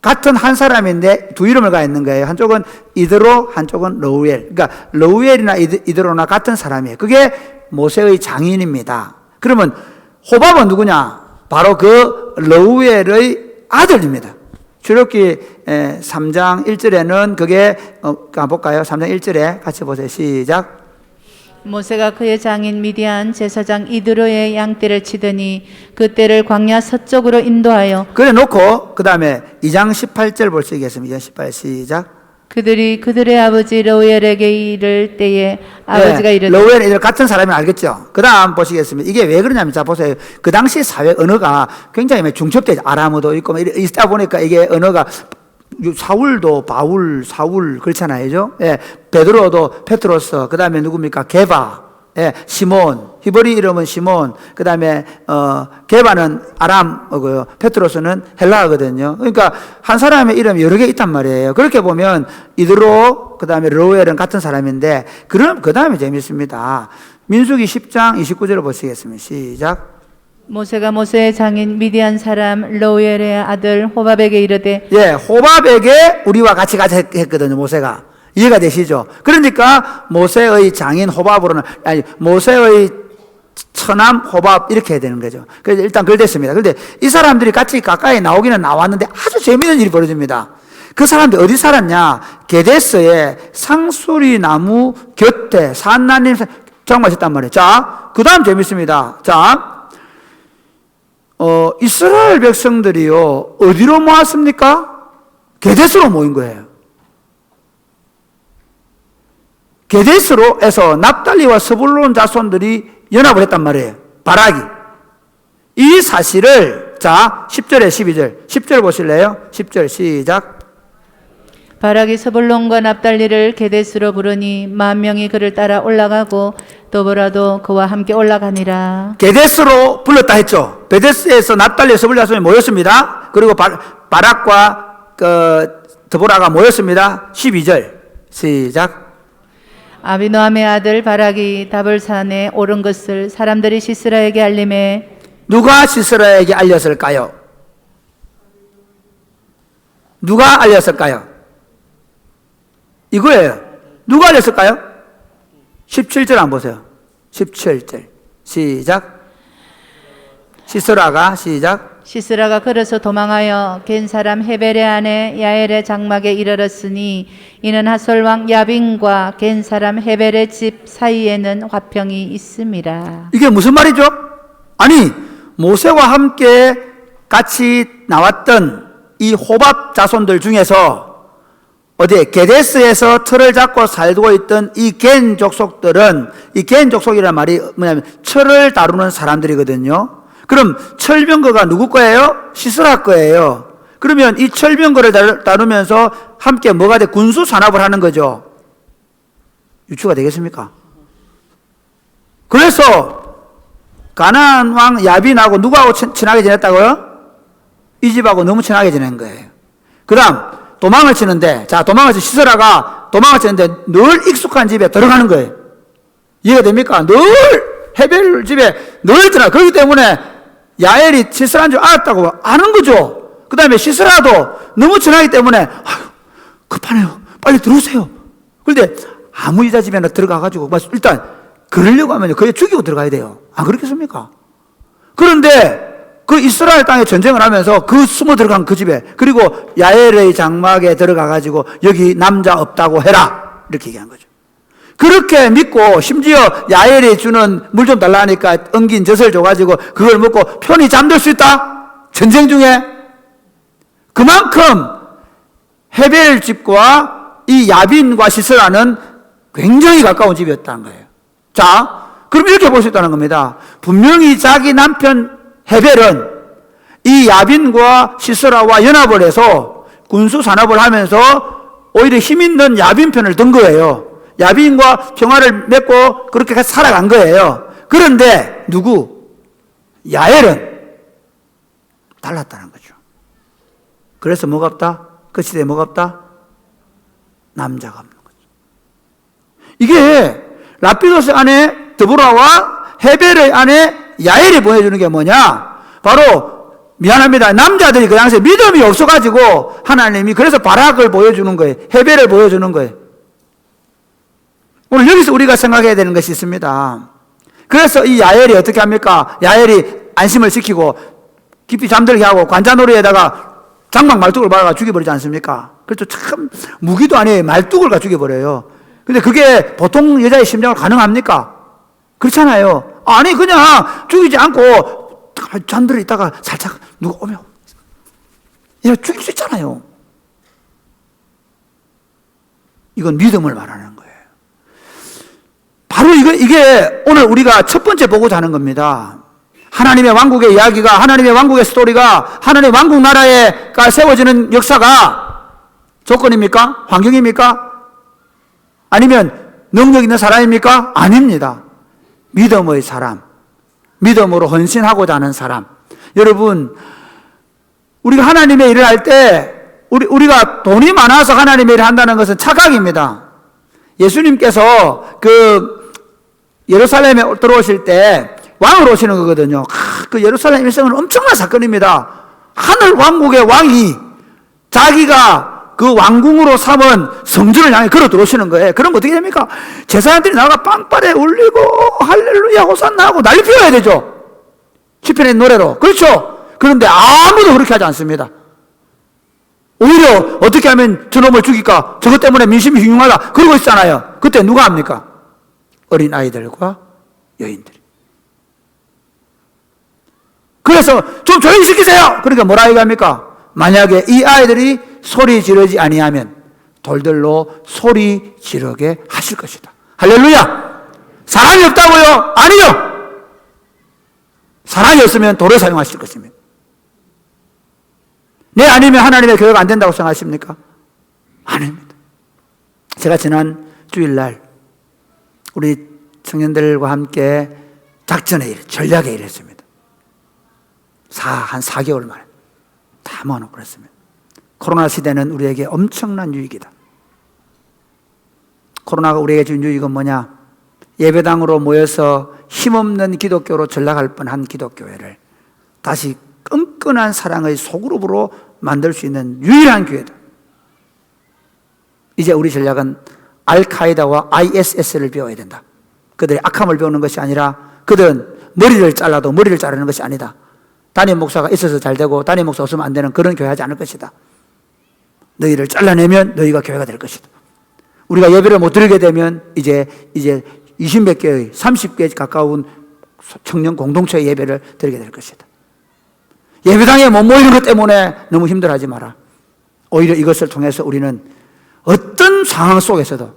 같은 한 사람인데 두 이름을 가 있는 거예요. 한쪽은 이드로, 한쪽은 러우엘. 그러니까 러우엘이나 이드로나 같은 사람이에요. 그게 모세의 장인입니다. 그러면 호밥은 누구냐? 바로 그 러우엘의 아들입니다. 출애굽기 3장 1절에는 그게 볼까요? 3장 1절에 같이 보세요. 시작. 모세가 그의 장인 미디안 제사장 이드로의 양떼를 치더니 그 떼를 광야 서쪽으로 인도하여 그래 놓고 그 다음에 2장 18절 볼 수 있겠습니다. 2장 18 시작. 그들이 그들의 아버지 러우엘에게 이를 때에 아버지가 이르되 러우엘 이들 같은 사람이 알겠죠. 그 다음 보시겠습니다. 이게 왜 그러냐면 자 보세요. 그 당시 사회 언어가 굉장히 중첩되죠. 아람어도 있고 있다 보니까 이게 언어가 사울도 바울, 사울 그렇잖아요. 예, 베드로도 페트로스, 그 다음에 누굽니까? 게바, 예, 시몬, 히브리 이름은 시몬, 그 다음에 게바는 아람어고요. 페트로스는 헬라어거든요. 그러니까 한 사람의 이름이 여러 개 있단 말이에요. 그렇게 보면 이드로, 그 다음에 러우엘은 같은 사람인데, 그럼 그 다음에 재밌습니다. 민수기 10장 29절을 보시겠습니다. 시작. 모세가 모세의 장인 미디안 사람 러우엘의 아들 호밥에게 이르되 예, 호밥에게 우리와 같이 가자 했거든요, 모세가. 이해가 되시죠? 그러니까 모세의 장인 호밥으로는, 아니, 모세의 처남 호밥 이렇게 해야 되는 거죠. 그래서 일단 그걸 됐습니다. 그런데 이 사람들이 같이 가까이 나오기는 나왔는데 아주 재미있는 일이 벌어집니다. 그 사람들 어디 살았냐? 게데스의 상수리 나무 곁에 산나님 장마셨단 말이에요. 자, 그 다음 재밌습니다. 자, 이스라엘 백성들이요, 어디로 모았습니까? 게데스로 모인 거예요. 게데스로에서 납달리와 스불론 자손들이 연합을 했단 말이에요. 바락이. 이 사실을 자, 10절에 12절. 10절 보실래요? 10절 시작. 바락이 스불론과 납달리를 게데스로 부르니 10,000명이 그를 따라 올라가고 도보라도 그와 함께 올라가니라. 게데스로 불렀다 했죠. 베데스에서 납달리 스불 자손이 모였습니다. 그리고 바락과 드보라가 모였습니다. 12절 시작. 아비노함의 아들 바락이 다볼산에 오른 것을 사람들이 시스라에게 알림해 누가 시스라에게 알렸을까요? 누가 알렸을까요? 이거예요. 누가 알렸을까요? 17절 한번 보세요. 17절 시작. 시스라가 시작. 시스라가 걸어서 도망하여 겐 사람 헤벨의 아내 야엘의 장막에 이르렀으니 이는 하솔 왕 야빈과 겐 사람 헤벨의 집 사이에는 화평이 있음이라. 이게 무슨 말이죠? 아니, 모세와 함께 같이 나왔던 이 호밥 자손들 중에서 어디에 게데스에서 틀을 잡고 살고 있던 이 겐 족속들은, 이 겐 족속이라는 말이 뭐냐면 철을 다루는 사람들이거든요. 그럼 철병거가 누구 거예요? 시스라 거예요. 그러면 이 철병거를 다루면서 함께 뭐가 돼? 군수 산업을 하는 거죠. 유추가 되겠습니까? 그래서 가나안 왕 야빈하고 누구하고 친하게 지냈다고요? 이 집하고 너무 친하게 지낸 거예요. 그 다음 도망을 치는데, 자, 도망을 치 시스라가 도망을 치는데 늘 익숙한 집에 들어가는 거예요. 이해가 됩니까? 늘 헤벨 집에 늘 들어가. 그렇기 때문에 야엘이 시스라인 줄 알았다고 아는 거죠. 그 다음에 시스라도 너무 친하기 때문에 아유, 급하네요. 빨리 들어오세요. 그런데 아무 여자 집에나 들어가가지고 일단 그러려고 하면 거의 죽이고 들어가야 돼요. 안 그렇겠습니까? 그런데 그 이스라엘 땅에 전쟁을 하면서 그 숨어 들어간 그 집에, 그리고 야엘의 장막에 들어가가지고 여기 남자 없다고 해라 이렇게 얘기한 거죠. 그렇게 믿고 심지어 야엘이 주는 물 좀 달라 하니까 엉긴 젖을 줘가지고 그걸 먹고 편히 잠들 수 있다? 전쟁 중에? 그만큼 헤벨 집과 이 야빈과 시스라는 굉장히 가까운 집이었다는 거예요. 자, 그럼 이렇게 볼 수 있다는 겁니다. 분명히 자기 남편 헤벨은 이 야빈과 시스라와 연합을 해서 군수 산업을 하면서 오히려 힘 있는 야빈 편을 든 거예요. 야빈과 평화를 맺고 그렇게 살아간 거예요. 그런데 누구? 야엘은 달랐다는 거죠. 그래서 뭐가 없다? 그 시대에 뭐가 없다? 남자가 없는 거죠. 이게 라피도스 아내 드보라와 헤벨의 아내 야엘이 보여주는 게 뭐냐? 바로 미안합니다. 남자들이 그 당시에 믿음이 없어가지고 하나님이 그래서 바락을 보여주는 거예요. 헤벨을 보여주는 거예요. 오늘 여기서 우리가 생각해야 되는 것이 있습니다. 그래서 이 야엘이 어떻게 합니까? 야엘이 안심을 시키고 깊이 잠들게 하고 관자놀이에다가 장막 말뚝을 박아가 죽여버리지 않습니까? 그렇죠. 참 무기도 아니에요. 말뚝을 가 죽여버려요. 근데 그게 보통 여자의 심장으로 가능합니까? 그렇잖아요. 아니 그냥 죽이지 않고 잠들어 있다가 살짝 누가 오면 얘 죽일 수 있잖아요. 이건 믿음을 말하는 거예요. 바로 이게 오늘 우리가 첫 번째 보고자 하는 겁니다. 하나님의 왕국의 이야기가, 하나님의 왕국의 스토리가, 하나님의 왕국 나라가 세워지는 역사가 조건입니까? 환경입니까? 아니면 능력 있는 사람입니까? 아닙니다. 믿음의 사람, 믿음으로 헌신하고자 하는 사람. 여러분, 우리가 하나님의 일을 할 때 우리가 돈이 많아서 하나님의 일을 한다는 것은 착각입니다. 예수님께서 그 예루살렘에 들어오실 때 왕으로 오시는 거거든요. 그 예루살렘 일성은 엄청난 사건입니다. 하늘 왕국의 왕이 자기가 그 왕궁으로 삼은 성전을 향해 걸어 들어오시는 거예요. 그럼 어떻게 됩니까? 제사장들이 나가 빵빠레 울리고 할렐루야 호산나 하고 난리 피워야 되죠. 시편의 노래로. 그렇죠. 그런데 아무도 그렇게 하지 않습니다. 오히려 어떻게 하면 저놈을 죽일까? 저것 때문에 민심이 흉흉하다. 그러고 있잖아요. 그때 누가 합니까? 어린 아이들과 여인들이. 그래서 좀 조용히 시키세요. 그러니까 뭐라 얘기합니까? 만약에 이 아이들이 소리 지르지 아니하면 돌들로 소리 지르게 하실 것이다. 할렐루야. 사람이 없다고요? 아니요. 사람이 없으면 돌을 사용하실 것입니다. 네, 아니면 하나님의 교회가 안 된다고 생각하십니까? 아닙니다. 제가 지난 주일날 우리 청년들과 함께 작전의 일, 전략의 일을 했습니다. 한 4개월 만에 다 모아놓고 그랬습니다. 코로나 시대는 우리에게 엄청난 유익이다. 코로나가 우리에게 준 유익은 뭐냐? 예배당으로 모여서 힘없는 기독교로 전락할 뻔한 기독교회를 다시 끈끈한 사랑의 소그룹으로 만들 수 있는 유일한 기회다. 이제 우리 전략은 알카에다와 ISS를 배워야 된다. 그들의 악함을 배우는 것이 아니라 그들은 머리를 잘라도 머리를 자르는 것이 아니다. 담임 목사가 있어서 잘 되고 담임 목사 없으면 안 되는 그런 교회 하지 않을 것이다. 너희를 잘라내면 너희가 교회가 될 것이다. 우리가 예배를 못 드리게 되면 이제 20몇 개의 30개 가까운 청년 공동체의 예배를 드리게 될 것이다. 예배당에 못 모이는 것 때문에 너무 힘들어하지 마라. 오히려 이것을 통해서 우리는 어떤 상황 속에서도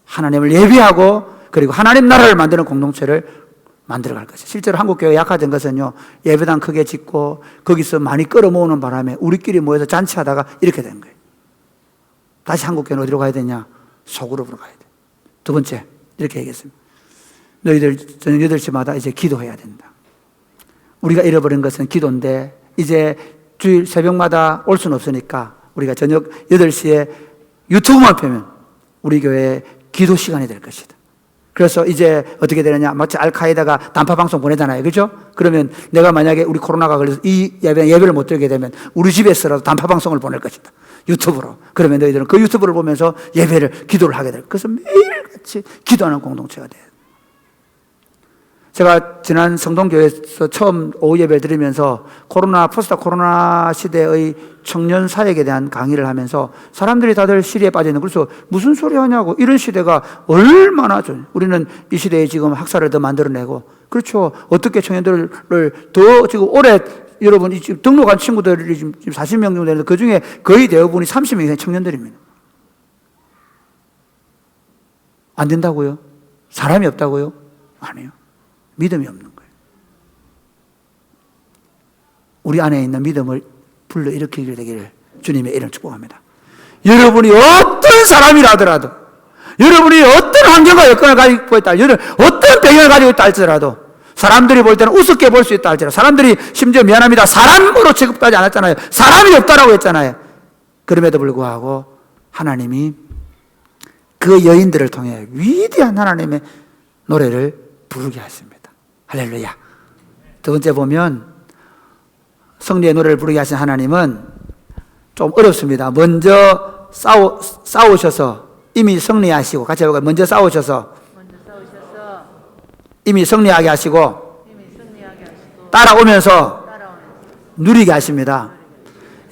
하나님을 예배하고 그리고 하나님 나라를 만드는 공동체를 만들어갈 것이에요. 실제로 한국교회가 약화된 것은요, 예배당 크게 짓고 거기서 많이 끌어모으는 바람에 우리끼리 모여서 잔치하다가 이렇게 된 거예요. 다시 한국교회는 어디로 가야 되냐? 소그룹으로 가야 돼. 두 번째, 이렇게 얘기했습니다. 너희들 저녁 8시마다 이제 기도해야 된다. 우리가 잃어버린 것은 기도인데 이제 주일 새벽마다 올 수는 없으니까 우리가 저녁 8시에 유튜브만 펴면 우리 교회의 기도 시간이 될 것이다. 그래서 이제 어떻게 되느냐? 마치 알카에다가 단파 방송 보내잖아요. 그죠? 그러면 내가 만약에 우리 코로나가 걸려서 이 예배를 못 드리게 되면 우리 집에서라도 단파 방송을 보낼 것이다. 유튜브로. 그러면 너희들은 그 유튜브를 보면서 예배를, 기도를 하게 될 것이다. 그래서 매일같이 기도하는 공동체가 돼요. 제가 지난 성동교회에서 처음 오후 예배를 드리면서 포스트 코로나 시대의 청년 사역에 대한 강의를 하면서 사람들이 다들 시리에 빠져 있는, 그래서 무슨 소리 하냐고, 이런 시대가 얼마나 우리는 이 시대에 지금 학사를 더 만들어내고, 그렇죠. 어떻게 청년들을 더 지금 올해 여러분 지금 등록한 친구들이 지금 40명 정도 되는데 그 중에 거의 대부분이 30명 이상 청년들입니다. 안 된다고요? 사람이 없다고요? 아니요. 믿음이 없는 거예요. 우리 안에 있는 믿음을 불러일으키게 되기를 주님의 이름 축복합니다. 여러분이 어떤 사람이라 하더라도, 여러분이 어떤 환경과 여건을 가지고 있다, 어떤 배경을 가지고 있다 할지라도, 사람들이 볼 때는 우습게 볼 수 있다 할지라도, 사람들이 심지어 미안합니다, 사람으로 취급하지 않았잖아요. 사람이 없다라고 했잖아요. 그럼에도 불구하고 하나님이 그 여인들을 통해 위대한 하나님의 노래를 부르게 하십니다. 할렐루야. 두 번째 보면 승리의 노래를 부르게 하신 하나님은 좀 어렵습니다. 먼저 싸우셔서 이미 승리하시고, 같이 해볼까요? 먼저 싸우셔서 이미 승리하게 하시고 따라오면서 누리게 하십니다.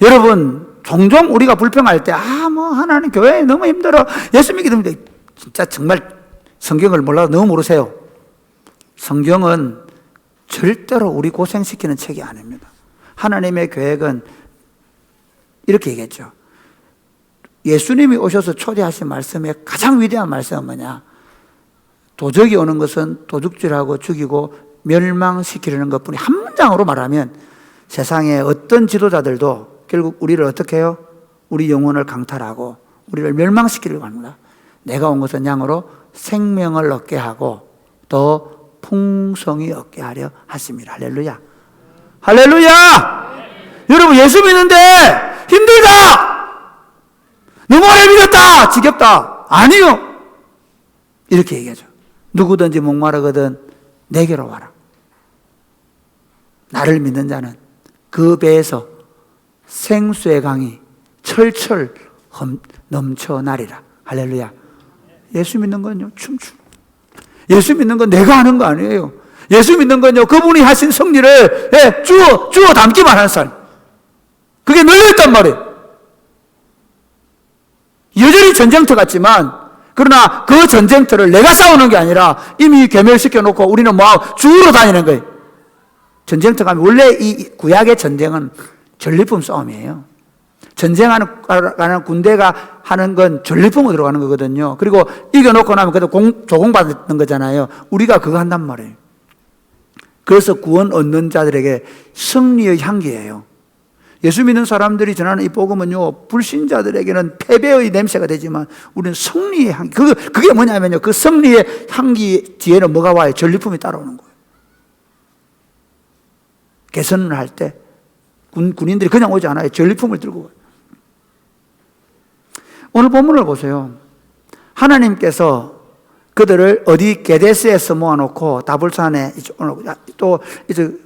여러분, 종종 우리가 불평할 때 하나님 교회 너무 힘들어, 예수 믿기 힘들어. 진짜 정말 성경을 몰라도 너무 모르세요. 성경은 절대로 우리 고생시키는 책이 아닙니다. 하나님의 계획은 이렇게 얘기했죠. 예수님이 오셔서 초대하신 말씀의 가장 위대한 말씀은 뭐냐? 도적이 오는 것은 도둑질하고 죽이고 멸망시키려는 것뿐이, 한 문장으로 말하면 세상의 어떤 지도자들도 결국 우리를 어떻게 해요? 우리 영혼을 강탈하고 우리를 멸망시키려고 합니다. 내가 온 것은 양으로 생명을 얻게 하고 더 풍성히 얻게 하려 하십니다. 할렐루야. 할렐루야. 여러분, 예수 믿는데 힘들다, 너무 오래 믿었다, 지겹다, 아니요. 이렇게 얘기하죠. 누구든지 목마르거든 내게로 와라. 나를 믿는 자는 그 배에서 생수의 강이 철철 넘쳐나리라. 할렐루야. 예수 믿는 건요, 춤추. 예수 믿는 건 내가 하는 거 아니에요. 예수 믿는 건요, 그분이 하신 승리를 주워 담기만 하는 삶. 그게 널려있단 말이에요. 여전히 전쟁터 같지만, 그러나 그 전쟁터를 내가 싸우는 게 아니라 이미 괴멸시켜 놓고 우리는 주우러 다니는 거예요. 전쟁터 가면 원래 이 구약의 전쟁은 전리품 싸움이에요. 전쟁하는 군대가 하는 건 전리품으로 들어가는 거거든요. 그리고 이겨놓고 나면 그래도 조공받는 거잖아요. 우리가 그거 한단 말이에요. 그래서 구원 얻는 자들에게 승리의 향기예요. 예수 믿는 사람들이 전하는 이 복음은요, 불신자들에게는 패배의 냄새가 되지만 우리는 승리의 향기. 그게 뭐냐면요, 그 승리의 향기 뒤에는 뭐가 와요? 전리품이 따라오는 거예요. 개선을 할 때 군인들이 그냥 오지 않아요. 전리품을 들고 와요. 오늘 본문을 보세요. 하나님께서 그들을 어디 게데스에서 모아놓고 다볼산에 또 이제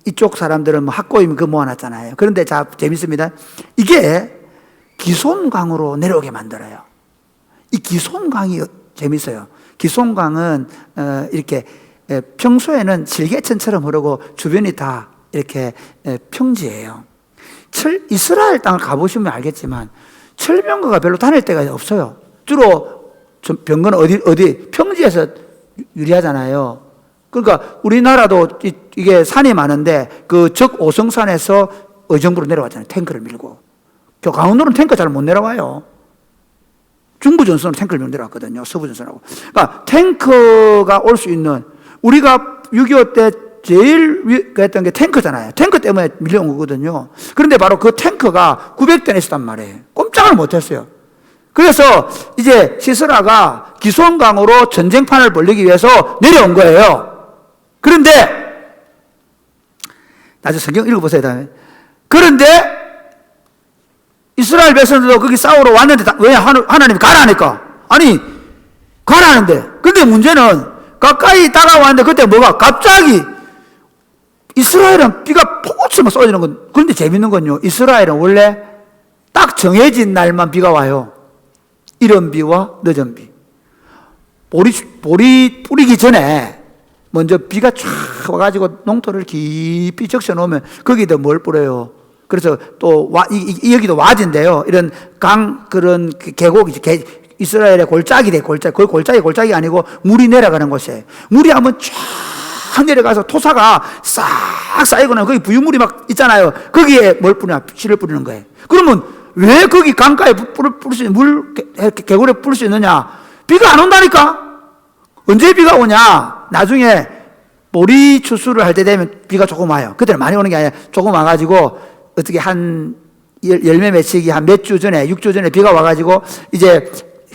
이쪽 사람들은 뭐 학고임 그 모아놨잖아요. 그런데 자, 재밌습니다. 이게 기손강으로 내려오게 만들어요. 이 기손강이 재밌어요. 기손강은 이렇게 평소에는 질개천처럼 흐르고 주변이 다 이렇게 평지예요. 이스라엘 땅을 가보시면 알겠지만 철병거가 별로 다닐 데가 없어요. 주로 병거는 어디 평지에서 유리하잖아요. 그러니까 우리나라도 이게 산이 많은데 그 적 오성산에서 의정부로 내려왔잖아요. 탱크를 밀고. 저 강원도는 탱크 잘 못 내려와요. 중부전선으로 탱크를 밀고 내려왔거든요. 서부전선하고. 그러니까 탱크가 올 수 있는, 우리가 6.25 때 제일 했던 게 탱크잖아요. 탱크 때문에 밀려온 거거든요. 그런데 바로 그 탱크가 900대나 있었단 말이에요. 꼼짝을 못 했어요. 그래서 이제 시스라가 기손강으로 전쟁판을 벌리기 위해서 내려온 거예요. 그런데 나중에 성경 읽어보세요. 다음에. 그런데 이스라엘 백성들도 거기 싸우러 왔는데 왜 하나님이 가라니까? 아니 가라는데. 근데 문제는 가까이 다가왔는데 그때 뭐가 갑자기 이스라엘은 비가 폭우처럼 쏟아지는 건. 그런데 재밌는 건요, 이스라엘은 원래 딱 정해진 날만 비가 와요. 이른 비와 늦은 비. 보리 뿌리기 전에 먼저 비가 쫙 와가지고 농토를 깊이 적셔 놓으면 거기다 뭘 뿌려요? 그래서 또 여기도 와진데요. 이런 그런 계곡이 이스라엘의 골짜기 돼, 골짜기. 거기 골짜기 아니고 물이 내려가는 곳이에요. 물이 한번 쫙 내려가서 토사가 싹 쌓이거나 거기 부유물이 막 있잖아요. 거기에 뭘 뿌리냐? 씨를 뿌리는 거예요. 그러면 왜 거기 강가에 뿌릴 수 있는 개굴에 뿌릴 수 있느냐? 비가 안 온다니까? 언제 비가 오냐? 나중에 보리 추수를 할 때 되면 비가 조금 와요. 그때는 많이 오는 게 아니라 조금 와가지고 어떻게 한 열매 맺히기 한 몇 주 전에, 6주 전에 비가 와가지고 이제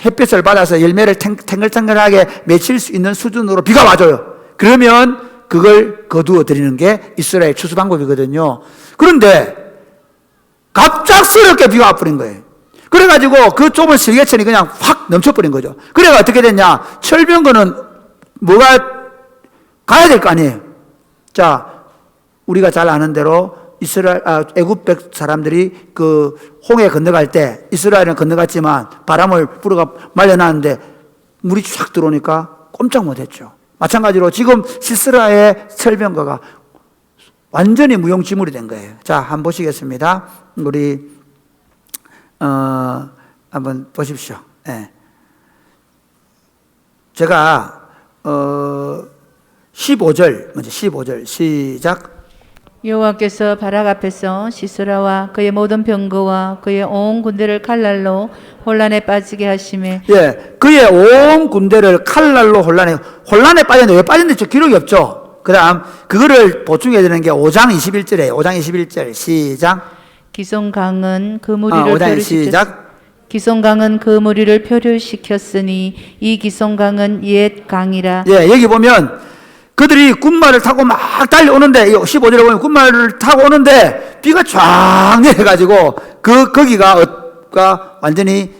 햇볕을 받아서 열매를 탱글탱글하게 맺힐 수 있는 수준으로 비가 와줘요. 그러면 그걸 거두어 드리는 게 이스라엘 추수 방법이거든요. 그런데 갑작스럽게 비가 와버린 거예요. 그래가지고 그 좁은 실개천이 그냥 확 넘쳐버린 거죠. 그래가 어떻게 됐냐? 철병거는 뭐가 가야 될 거 아니에요. 자, 우리가 잘 아는 대로 애굽 사람들이 그 홍해 건너갈 때 이스라엘은 건너갔지만 바람을 불어가 말려놨는데 물이 쫙 들어오니까 꼼짝 못했죠. 마찬가지로 지금 시스라의 철병거가 완전히 무용지물이 된 거예요. 자, 한번 보시겠습니다. 우리 한번 보십시오. 네. 제가 15절 먼저 15절 시작. 여호와께서 바락 앞에서 시스라와 그의 모든 병거와 그의 온 군대를 칼날로 혼란에 빠지게 하시매. 예, 그의 온 군대를 칼날로 혼란에 빠졌는데 왜 빠졌는지 기록이 없죠. 그 다음 그거를 보충해야 되는 게 5장 21절이에요. 5장 21절 시작. 기손강은 그 무리를 시작. 기손강은 그 무리를 표류시켰으니 이 기손강은 옛 강이라. 예, 여기 보면 그들이 군마를 타고 막 달려오는데 15절에 보면 군마를 타고 오는데 비가 쫙 내려가지고 거기가 완전히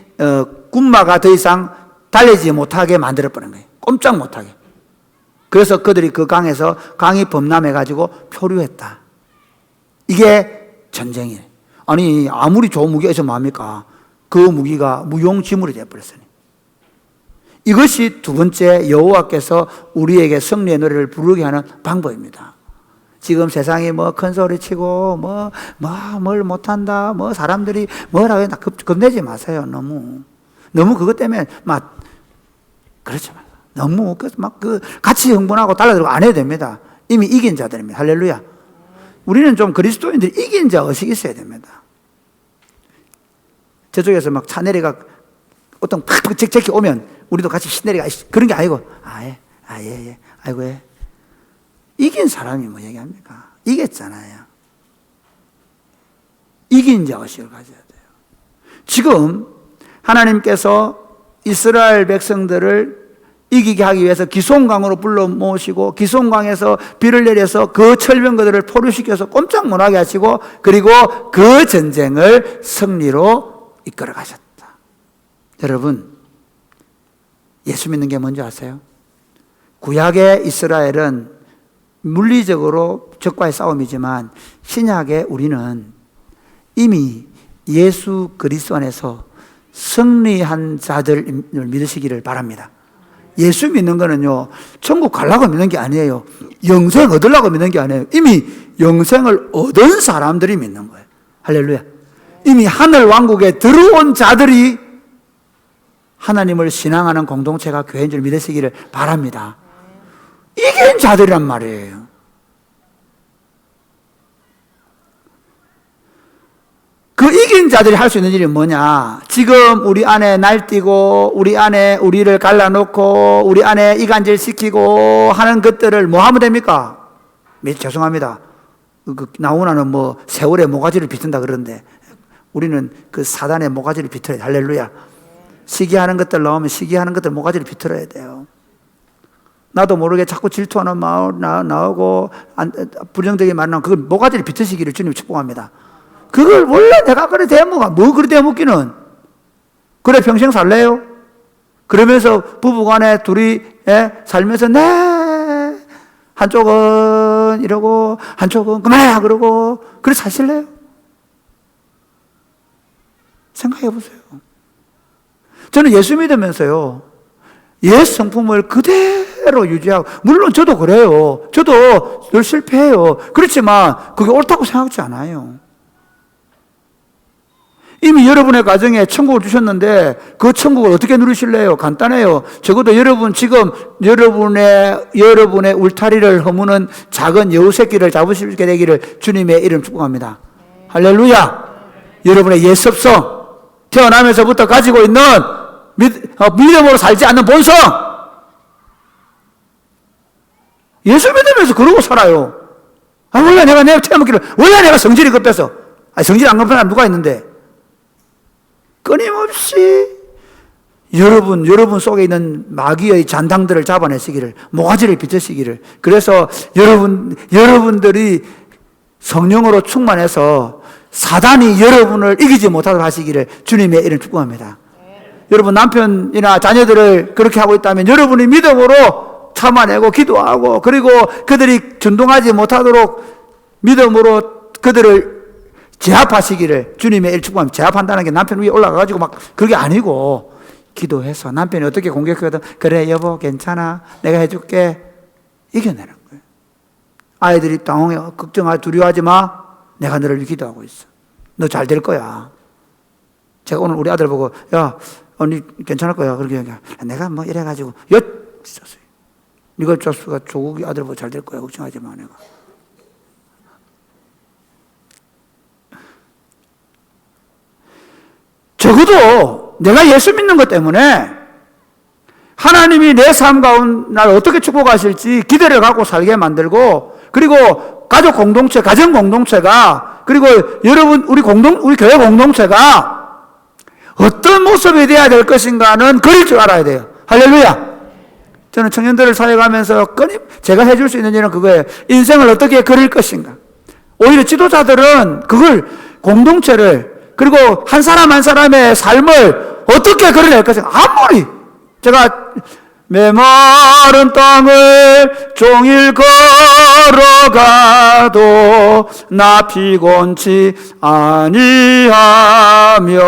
군마가 더 이상 달리지 못하게 만들어버린 거예요. 꼼짝 못하게. 그래서 그들이 그 강에서 강이 범람해가지고 표류했다. 이게 전쟁이에요. 아니 아무리 좋은 무기가 있으면 뭐합니까? 그 무기가 무용지물이 되어버렸으니. 이것이 두 번째 여호와께서 우리에게 승리의 노래를 부르게 하는 방법입니다. 지금 세상이 뭐 큰 소리 치고 뭘 못한다, 사람들이 뭐라고 했나 겁내지 마세요. 너무 그것 때문에 그렇지 마. 너무 같이 흥분하고 달라들고 안 해도 됩니다. 이미 이긴 자들입니다. 할렐루야. 우리는 좀 그리스도인들이 이긴 자 의식이 있어야 됩니다. 저쪽에서 막 차 내리가 어떤 팍팍 잭잭이 오면 우리도 같이 신내리가 그런 게 아니고 예. 아이고 예. 이긴 사람이 뭐 얘기합니까? 이겼잖아요. 이긴 자의식을 가져야 돼요. 지금 하나님께서 이스라엘 백성들을 이기게 하기 위해서 기송강으로 불러 모으시고 기송강에서 비를 내려서 그 철병거들을 포류시켜서 꼼짝 못하게 하시고 그리고 그 전쟁을 승리로 이끌어 가셨다. 여러분, 예수 믿는 게 뭔지 아세요? 구약의 이스라엘은 물리적으로 적과의 싸움이지만 신약의 우리는 이미 예수 그리스도 안에서 승리한 자들을 믿으시기를 바랍니다. 예수 믿는 거는요, 천국 가려고 믿는 게 아니에요. 영생 얻으려고 믿는 게 아니에요. 이미 영생을 얻은 사람들이 믿는 거예요. 할렐루야. 이미 하늘 왕국에 들어온 자들이 하나님을 신앙하는 공동체가 교회인 줄 믿으시기를 바랍니다. 이긴 자들이란 말이에요. 그 이긴 자들이 할 수 있는 일이 뭐냐? 지금 우리 안에 날뛰고 우리 안에 우리를 갈라놓고 우리 안에 이간질시키고 하는 것들을 뭐 하면 됩니까? 죄송합니다. 나오나는 뭐 세월에 모가지를 비튼다 그러는데 우리는 그 사단의 모가지를 비틀어야 돼. 할렐루야. 시기하는 것들 나오면 시기하는 것들 모가지를 비틀어야 돼요. 나도 모르게 자꾸 질투하는 마음 나오고 부정적인 말 나오면 그걸 모가지를 비트시기를 주님 축복합니다. 그걸 원래 내가 그래 대모가 뭐 그래 대모기는 그래 평생 살래요? 그러면서 부부간에 둘이 살면서 네 한쪽은 이러고 한쪽은 그만해 그러고 그래 사실래요? 생각해 보세요. 저는 예수 믿으면서요 옛 성품을 그대로 유지하고 물론 저도 그래요. 저도 늘 실패해요. 그렇지만 그게 옳다고 생각하지 않아요. 이미 여러분의 가정에 천국을 주셨는데 그 천국을 어떻게 누리실래요? 간단해요. 적어도 여러분 지금 여러분의 울타리를 허무는 작은 여우 새끼를 잡으시게 되기를 주님의 이름 축복합니다. 할렐루야. 여러분의 예습성, 태어나면서부터 가지고 있는 믿음으로 살지 않는 본성, 예수 믿으면서 그러고 살아요. 원래 내가 태어먹기를 원래 내가 성질이 급해서 성질 안 급한 사람 누가 있는데 끊임없이 여러분 속에 있는 마귀의 잔당들을 잡아내시기를 모가지를 빗으시기를 그래서 여러분들이 성령으로 충만해서 사단이 여러분을 이기지 못하도록 하시기를 주님의 이름 축복합니다. 여러분 남편이나 자녀들을 그렇게 하고 있다면 여러분이 믿음으로 참아내고 기도하고 그리고 그들이 전동하지 못하도록 믿음으로 그들을 제압하시기를 주님의 일 축복합니다. 제압한다는 게 남편 위에 올라가가지고 막 그게 아니고 기도해서 남편이 어떻게 공격하든 그래 여보 괜찮아 내가 해줄게 이겨내는 거예요. 아이들이 당황해 걱정하지 두려워하지 마 내가 너를 기도하고 있어. 너 잘 될 거야. 제가 오늘 우리 아들 보고 야 언니 괜찮을 거야 그렇게 얘기해. 내가 뭐 이래가지고 있었어요. 네가 조국이 아들 보고 잘 될 거야 걱정하지 마 내가. 적어도 내가 예수 믿는 것 때문에 하나님이 내 삶 가운데 날 어떻게 축복하실지 기대를 갖고 살게 만들고 그리고 가족 공동체, 가정 공동체가 그리고 여러분 우리 교회 공동체가 어떤 모습이 되어야 될 것인가는 그릴 줄 알아야 돼요. 할렐루야. 저는 청년들을 사역하면서 제가 해줄 수 있는 일은 그거예요. 인생을 어떻게 그릴 것인가. 오히려 지도자들은 그걸 공동체를 그리고 한 사람 한 사람의 삶을 어떻게 그려낼 것인가. 아무리 제가 메마른 땅을 종일 걸어가도 나 피곤치 아니하며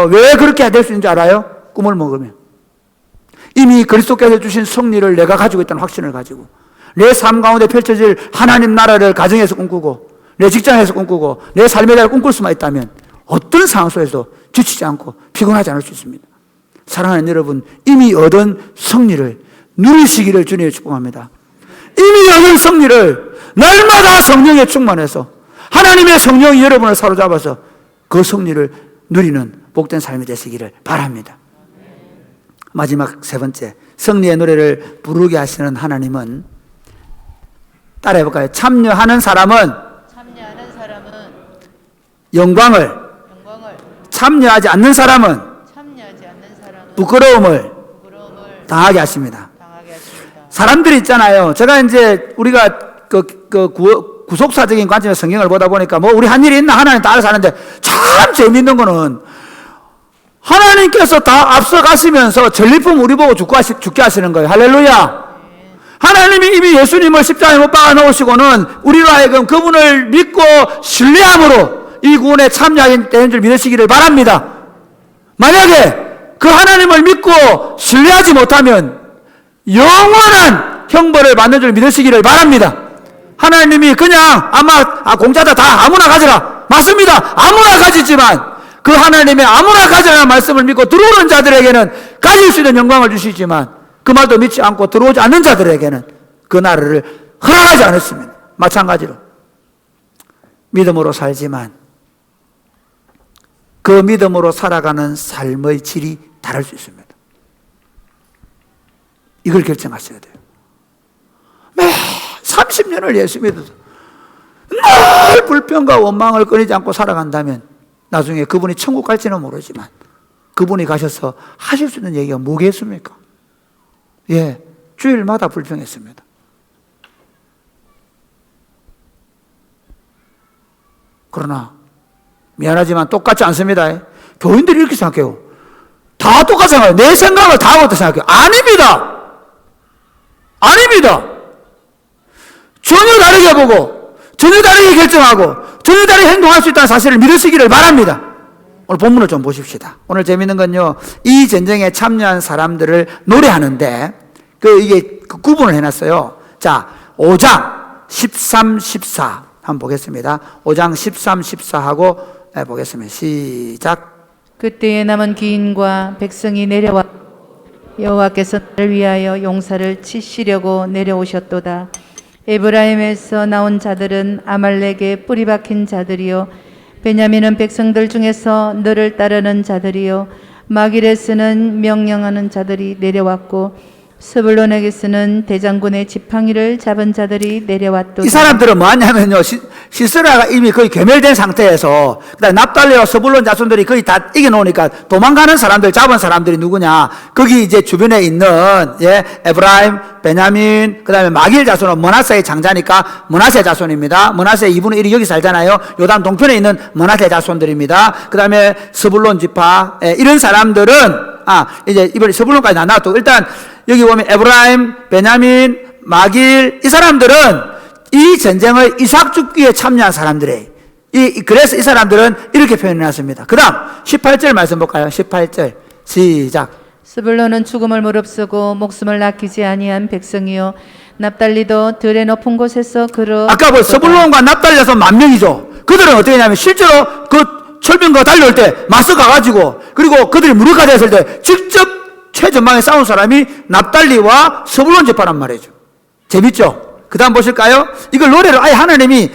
왜 그렇게 될 수 있는지 알아요? 꿈을 먹으면 이미 그리스도께서 주신 승리를 내가 가지고 있다는 확신을 가지고 내 삶 가운데 펼쳐질 하나님 나라를 가정에서 꿈꾸고 내 직장에서 꿈꾸고 내 삶에 대해 꿈꿀 수만 있다면 어떤 상황 속에서 지치지 않고 피곤하지 않을 수 있습니다. 사랑하는 여러분, 이미 얻은 승리를 누리시기를 주님의 축복합니다. 이미 얻은 승리를 날마다 성령에 충만해서 하나님의 성령이 여러분을 사로잡아서 그 승리를 누리는 복된 삶이 되시기를 바랍니다. 마지막 세 번째, 승리의 노래를 부르게 하시는 하나님은 따라해볼까요? 참여하는 사람은 영광을 참여하지 않는 사람은 부끄러움을 당하게 하십니다. 사람들이 있잖아요. 제가 이제 우리가 구속사적인 관점에서 성경을 보다 보니까 뭐 우리 한 일이 있나 하나님 다 알아서 하는데 참 재밌는 거는 하나님께서 다 앞서가시면서 전리품 우리 보고 죽게 하시는 거예요. 할렐루야. 하나님이 이미 예수님을 십자가에 못 박아 놓으시고는 우리로 하여금 그분을 믿고 신뢰함으로 이 구원에 참여하게 되는 줄 믿으시기를 바랍니다. 만약에 그 하나님을 믿고 신뢰하지 못하면 영원한 형벌을 받는 줄 믿으시기를 바랍니다. 하나님이 그냥 공짜다 다 아무나 가져라. 맞습니다. 아무나 가지지만 그 하나님의 아무나 가져라 말씀을 믿고 들어오는 자들에게는 가질 수 있는 영광을 주시지만 그 말도 믿지 않고 들어오지 않는 자들에게는 그 나라를 허락하지 않았습니다. 마찬가지로 믿음으로 살지만 그 믿음으로 살아가는 삶의 질이 다를 수 있습니다. 이걸 결정하셔야 돼요. 매 30년을 예수 믿어서 늘 불평과 원망을 끊이지 않고 살아간다면 나중에 그분이 천국 갈지는 모르지만 그분이 가셔서 하실 수 있는 얘기가 뭐겠습니까? 예, 주일마다 불평했습니다. 그러나 미안하지만 똑같지 않습니다. 교인들이 이렇게 생각해요. 다 똑같이 생각해요. 내 생각을 다 하고 생각해요. 아닙니다. 아닙니다. 전혀 다르게 보고 전혀 다르게 결정하고 전혀 다르게 행동할 수 있다는 사실을 믿으시기를 바랍니다. 오늘 본문을 좀 보십시다. 오늘 재밌는 건요, 이 전쟁에 참여한 사람들을 노래하는데 이게 구분을 해놨어요. 자, 5장 13, 14 한번 보겠습니다. 5장 13, 14하고 보겠습니다. 시작. 그때에 남은 기인과 백성이 내려와 여호와께서 나를 위하여 용사를 치시려고 내려오셨도다. 에브라임에서 나온 자들은 아말렉의 뿌리 박힌 자들이요, 베냐민은 백성들 중에서 너를 따르는 자들이요, 마길에서는 명령하는 자들이 내려왔고 스불론에게서는 대장군의 지팡이를 잡은 자들이 내려왔도다. 이 사람들은 뭐하냐면요, 시스라가 이미 거의 괴멸된 상태에서 그다음에 납달리와 스불론 자손들이 거의 다 이겨놓으니까 도망가는 사람들, 잡은 사람들이 누구냐, 거기 이제 주변에 있는 에브라임, 베냐민, 그다음에 마길 자손은 므낫세의 장자니까 므낫세 자손입니다. 므낫세 2분의 1이 여기 살잖아요. 요단 동편에 있는 므낫세 자손들입니다. 그다음에 스불론 지파, 이런 사람들은 이제 이번에 스불론까지 나왔고, 일단 여기 보면 에브라임, 베냐민, 마길, 이 사람들은 이 전쟁의 이삭 죽기에 참여한 사람들이에요. 그래서 이 사람들은 이렇게 표현해놨습니다. 그 다음 18절 말씀 볼까요? 18절 시작. 스불론은 죽음을 무릅쓰고 목숨을 아끼지 아니한 백성이요, 납달리도 들의 높은 곳에서 아까 스불론과 납달리에서 10,000명이죠. 그들은 어떻게 했냐면 실제로 그 철병과 달려올 때 맞서 가가지고, 그리고 그들이 무력화되어 있을 때 직접 최전방에 싸운 사람이 납달리와 스불론 지파란 말이죠. 재밌죠? 그 다음 보실까요? 이걸 노래를 아예 하나님이,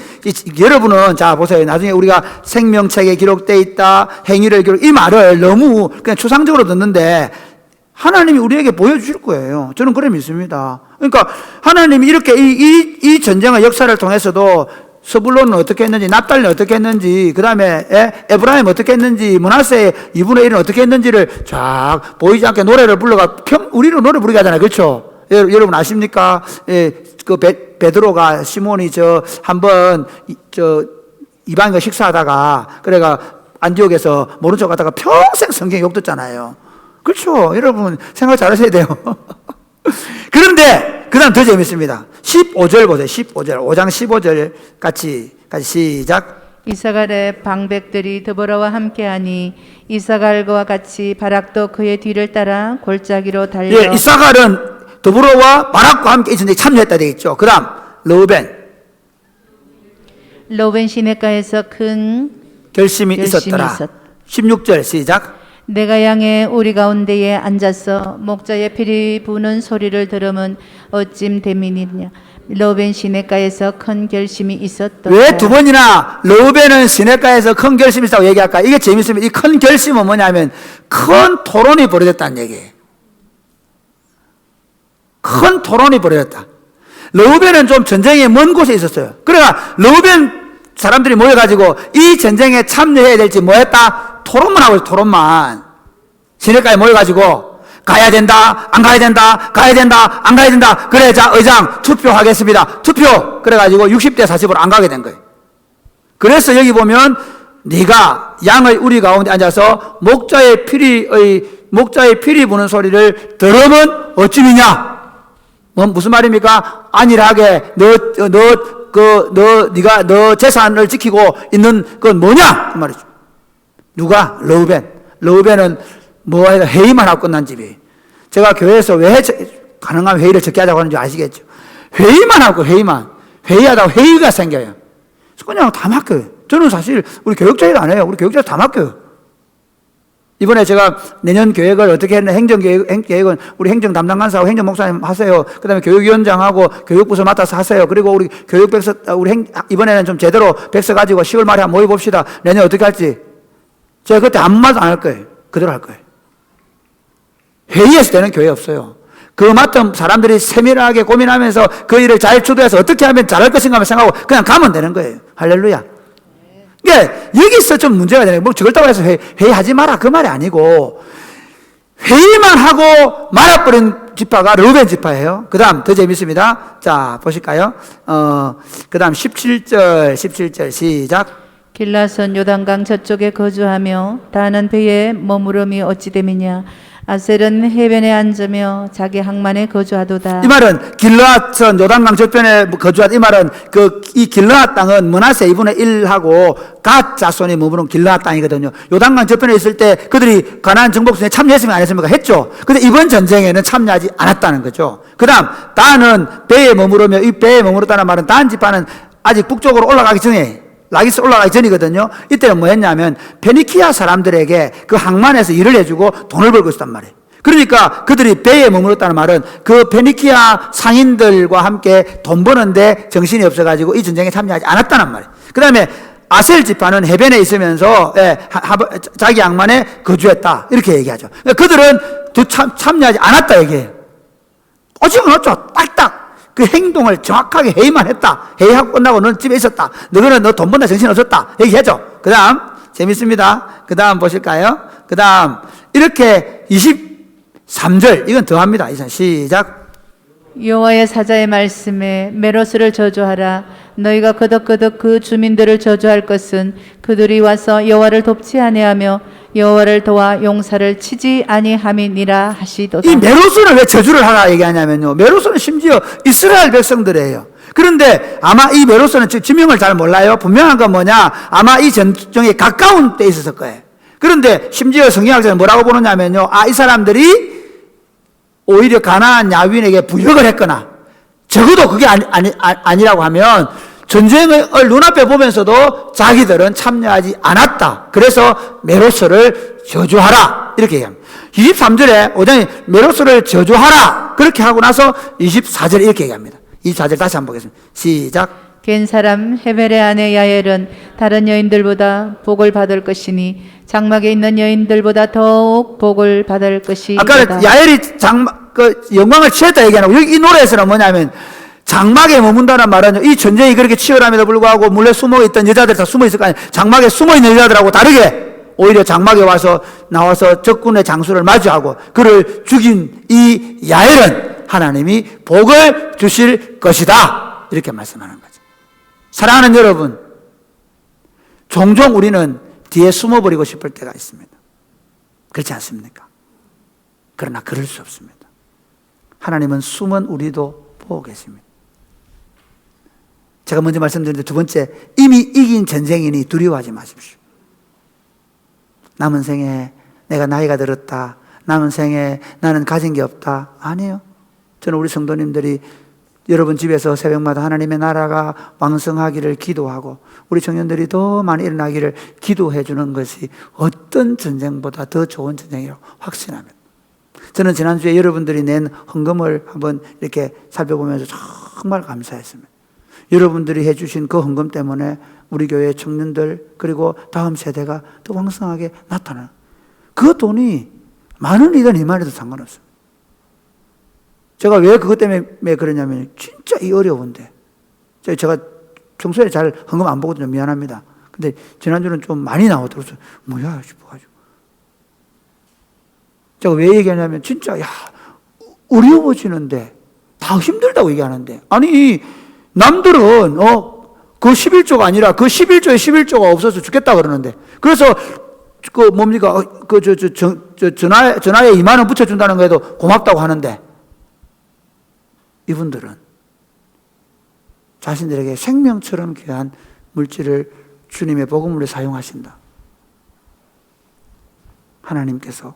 여러분은 자 보세요. 나중에 우리가 생명책에 기록되어 있다, 행위를 이 말을 너무 그냥 추상적으로 듣는데 하나님이 우리에게 보여주실 거예요. 저는 그래 믿습니다. 그러니까 하나님이 이렇게 이 전쟁의 역사를 통해서도 스불론은 어떻게 했는지, 납달리는 어떻게 했는지, 그 다음에 에브라임 어떻게 했는지, 므낫세의 2분의 1은 어떻게 했는지를 쫙 보이지 않게 노래를 불러가, 우리는 노래 부르게 하잖아요. 그렇죠? 여러분 아십니까? 그 베드로가, 시몬이 한번 이방인과 식사하다가, 그래가 안디옥에서 모른 척 하다가 평생 성경 욕 듣잖아요. 그렇죠? 여러분 생각 잘 하셔야 돼요. 그런데 그 다음 더 재밌습니다. 15절 보세요. 15절 5장 15절 같이 시작. 이사갈의 방백들이 드보라와 함께하니 이사갈과 같이 바락도 그의 뒤를 따라 골짜기로 달려. 이사갈은 드보라와 바락과 함께 있었는데 참여했다 되겠죠. 그 다음 로벤 시내가에서 큰 결심이 있었더라. 16절 시작. 내가 양의 우리 가운데에 앉아서 목자의 피리 부는 소리를 들으면 어찜 대민이냐. 로벤 시내가에서 큰 결심이 있었다. 왜 두 번이나 로벤은 시내가에서 큰 결심이 있다고 얘기할까? 이게 재밌습니다. 이 큰 결심은 뭐냐면 큰 토론이 벌어졌다는 얘기예요. 큰 토론이 벌어졌다. 로벤은 좀 전쟁의 먼 곳에 있었어요. 그러나 로벤 사람들이 모여가지고 이 전쟁에 참여해야 될지 뭐 했다? 토론만 하고 있어, 토론만. 시내가에 모여가지고 가야 된다, 안 가야 된다, 가야 된다, 안 가야 된다. 그래, 자, 의장 투표하겠습니다. 투표! 그래가지고 60대 40으로 안 가게 된 거예요. 그래서 여기 보면 네가 양의 우리 가운데 앉아서 목자의 피리 부는 소리를 들으면 어찌미냐? 무슨 말입니까? 안일하게 네가 너 재산을 지키고 있는 건 뭐냐? 그 말이죠. 누가? 러우벤은 뭐 해서 회의만 하고 끝난 집이. 제가 교회에서 왜 가능한 회의를 적게 하자고 하는지 아시겠죠? 회의만 하고 회의하다가 회의가 생겨요. 그냥 다 맡겨요. 저는 사실 우리 교육자일 안 해요. 우리 교육자 다 맡겨요. 이번에 제가 내년 계획을 어떻게 했나, 행정계획은 우리 행정 담당 간사하고 행정 목사님 하세요. 그 다음에 교육위원장하고 교육부서 맡아서 하세요. 그리고 우리 교육백서, 이번에는 좀 제대로 백서 가지고 10월 말에 한번 모여봅시다. 내년 어떻게 할지. 제가 그때 아무 말도 안 할 거예요. 그대로 할 거예요. 회의에서 되는 교회 없어요. 그 맡은 사람들이 세밀하게 고민하면서 그 일을 잘 주도해서 어떻게 하면 잘할 것인가 생각하고 그냥 가면 되는 거예요. 할렐루야. 예, 여기서 좀 문제가 되는 거예요. 뭐 저걸다고 해서 회의하지 마라 그 말이 아니고, 회의만 하고 말아버린 지파가 르우벤 지파예요. 그 다음 더 재밌습니다. 자, 보실까요? 그 다음 17절 시작. 길라선 요단강 저쪽에 거주하며 다는 배에 머무름이 어찌 됨이냐. 아셀은 해변에 앉으며 자기 항만에 거주하도다. 이 말은 길르앗선 요단강 저편에 거주하다. 이 말은 이 길르앗 땅은 므낫세 2분의 1하고 갓 자손이 머무른 길르앗 땅이거든요. 요단강 저편에 있을 때 그들이 가나안 정복전에 참여했습니까 안 했습니까? 했죠. 근데 이번 전쟁에는 참여하지 않았다는 거죠. 그 다음 단은 배에 머무르며, 이 배에 머무르다는 말은 단 지파는 아직 북쪽으로 올라가기 전에, 라기스 올라가기 전이거든요. 이때는 뭐 했냐면 페니키아 사람들에게 그 항만에서 일을 해주고 돈을 벌고 있었단 말이에요. 그러니까 그들이 배에 머물렀다는 말은 그 페니키아 상인들과 함께 돈 버는데 정신이 없어가지고 이 전쟁에 참여하지 않았다는 말이에요. 그 다음에 아셀 지파는 해변에 있으면서 자기 항만에 거주했다 이렇게 얘기하죠. 그러니까 그들은 참여하지 않았다 얘기해요. 오직은 어쩌 딱딱 그 행동을 정확하게 회의만 했다. 회의하고 끝나고 너는 집에 있었다. 너는 너 돈 번다 정신 없었다. 얘기하죠. 그 다음 재밌습니다. 그 다음 보실까요? 그 다음 이렇게 23절 이건 더 합니다. 이제 시작. 여호와의 사자의 말씀에 메로스를 저주하라. 너희가 거덕거덕 그 주민들을 저주할 것은 그들이 와서 여호와를 돕지 아니하며 여호와를 도와 용사를 치지 아니함이니라 하시도다. 이 메로스를 왜 저주를 하라 얘기하냐면요, 메로스는 심지어 이스라엘 백성들이에요. 그런데 아마 이 메로스는 지명을 잘 몰라요. 분명한 건 뭐냐, 아마 이 전쟁에 가까운 때 있었을 거예요. 그런데 심지어 성경학자는 뭐라고 보느냐면요, 이 사람들이 오히려 가나안 야윈에게 부역을 했거나 적어도 그게 아니라고 하면 전쟁을 눈앞에 보면서도 자기들은 참여하지 않았다. 그래서 메로스를 저주하라 이렇게 얘기합니다. 23절에 5장에 메로스를 저주하라 그렇게 하고 나서 24절에 이렇게 얘기합니다. 24절 다시 한번 보겠습니다. 시작. 겐 사람 헤벨의 아내 야엘은 다른 여인들보다 복을 받을 것이니 장막에 있는 여인들보다 더욱 복을 받을 것이다. 아까 야엘이 영광을 취했다 얘기하고, 여기 이 노래에서는 뭐냐면 장막에 머문다는 말은 이 전쟁이 그렇게 치열함에도 불구하고 물에 숨어있던 여자들 다 숨어있을 거 아니에요. 장막에 숨어있는 여자들하고 다르게 오히려 장막에 나와서 적군의 장수를 마주하고 그를 죽인 이 야엘은 하나님이 복을 주실 것이다 이렇게 말씀하는 거죠. 사랑하는 여러분, 종종 우리는 뒤에 숨어버리고 싶을 때가 있습니다. 그렇지 않습니까? 그러나 그럴 수 없습니다. 하나님은 숨은 우리도 보고 계십니다. 제가 먼저 말씀드렸는데 두 번째, 이미 이긴 전쟁이니 두려워하지 마십시오. 남은 생에 내가 나이가 들었다, 남은 생에 나는 가진 게 없다. 아니에요. 저는 우리 성도님들이 여러분 집에서 새벽마다 하나님의 나라가 왕성하기를 기도하고 우리 청년들이 더 많이 일어나기를 기도해 주는 것이 어떤 전쟁보다 더 좋은 전쟁이라고 확신합니다. 저는 지난주에 여러분들이 낸 헌금을 한번 이렇게 살펴보면서 정말 감사했습니다. 여러분들이 해주신 그 헌금 때문에 우리 교회 청년들 그리고 다음 세대가 더 왕성하게 나타나는, 그 돈이 만 원이든 2만 원이든 상관없습니다. 제가 왜 그것 때문에 그러냐면 진짜 이 어려운데 제가 평소에 잘 헌금 안 보거든요. 미안합니다. 근데 지난주는 좀 많이 나오더라고요. 그래서 뭐야 싶어가지고. 제가 왜 얘기하냐면 진짜 어려워지는데 다 힘들다고 얘기하는데, 아니 남들은 그 11조가 아니라 그 11조에 11조가 없어서 죽겠다 그러는데, 그래서 그 뭡니까 전화에 2만 원 붙여준다는 거에도 고맙다고 하는데, 이분들은 자신들에게 생명처럼 귀한 물질을 주님의 복음으로 사용하신다. 하나님께서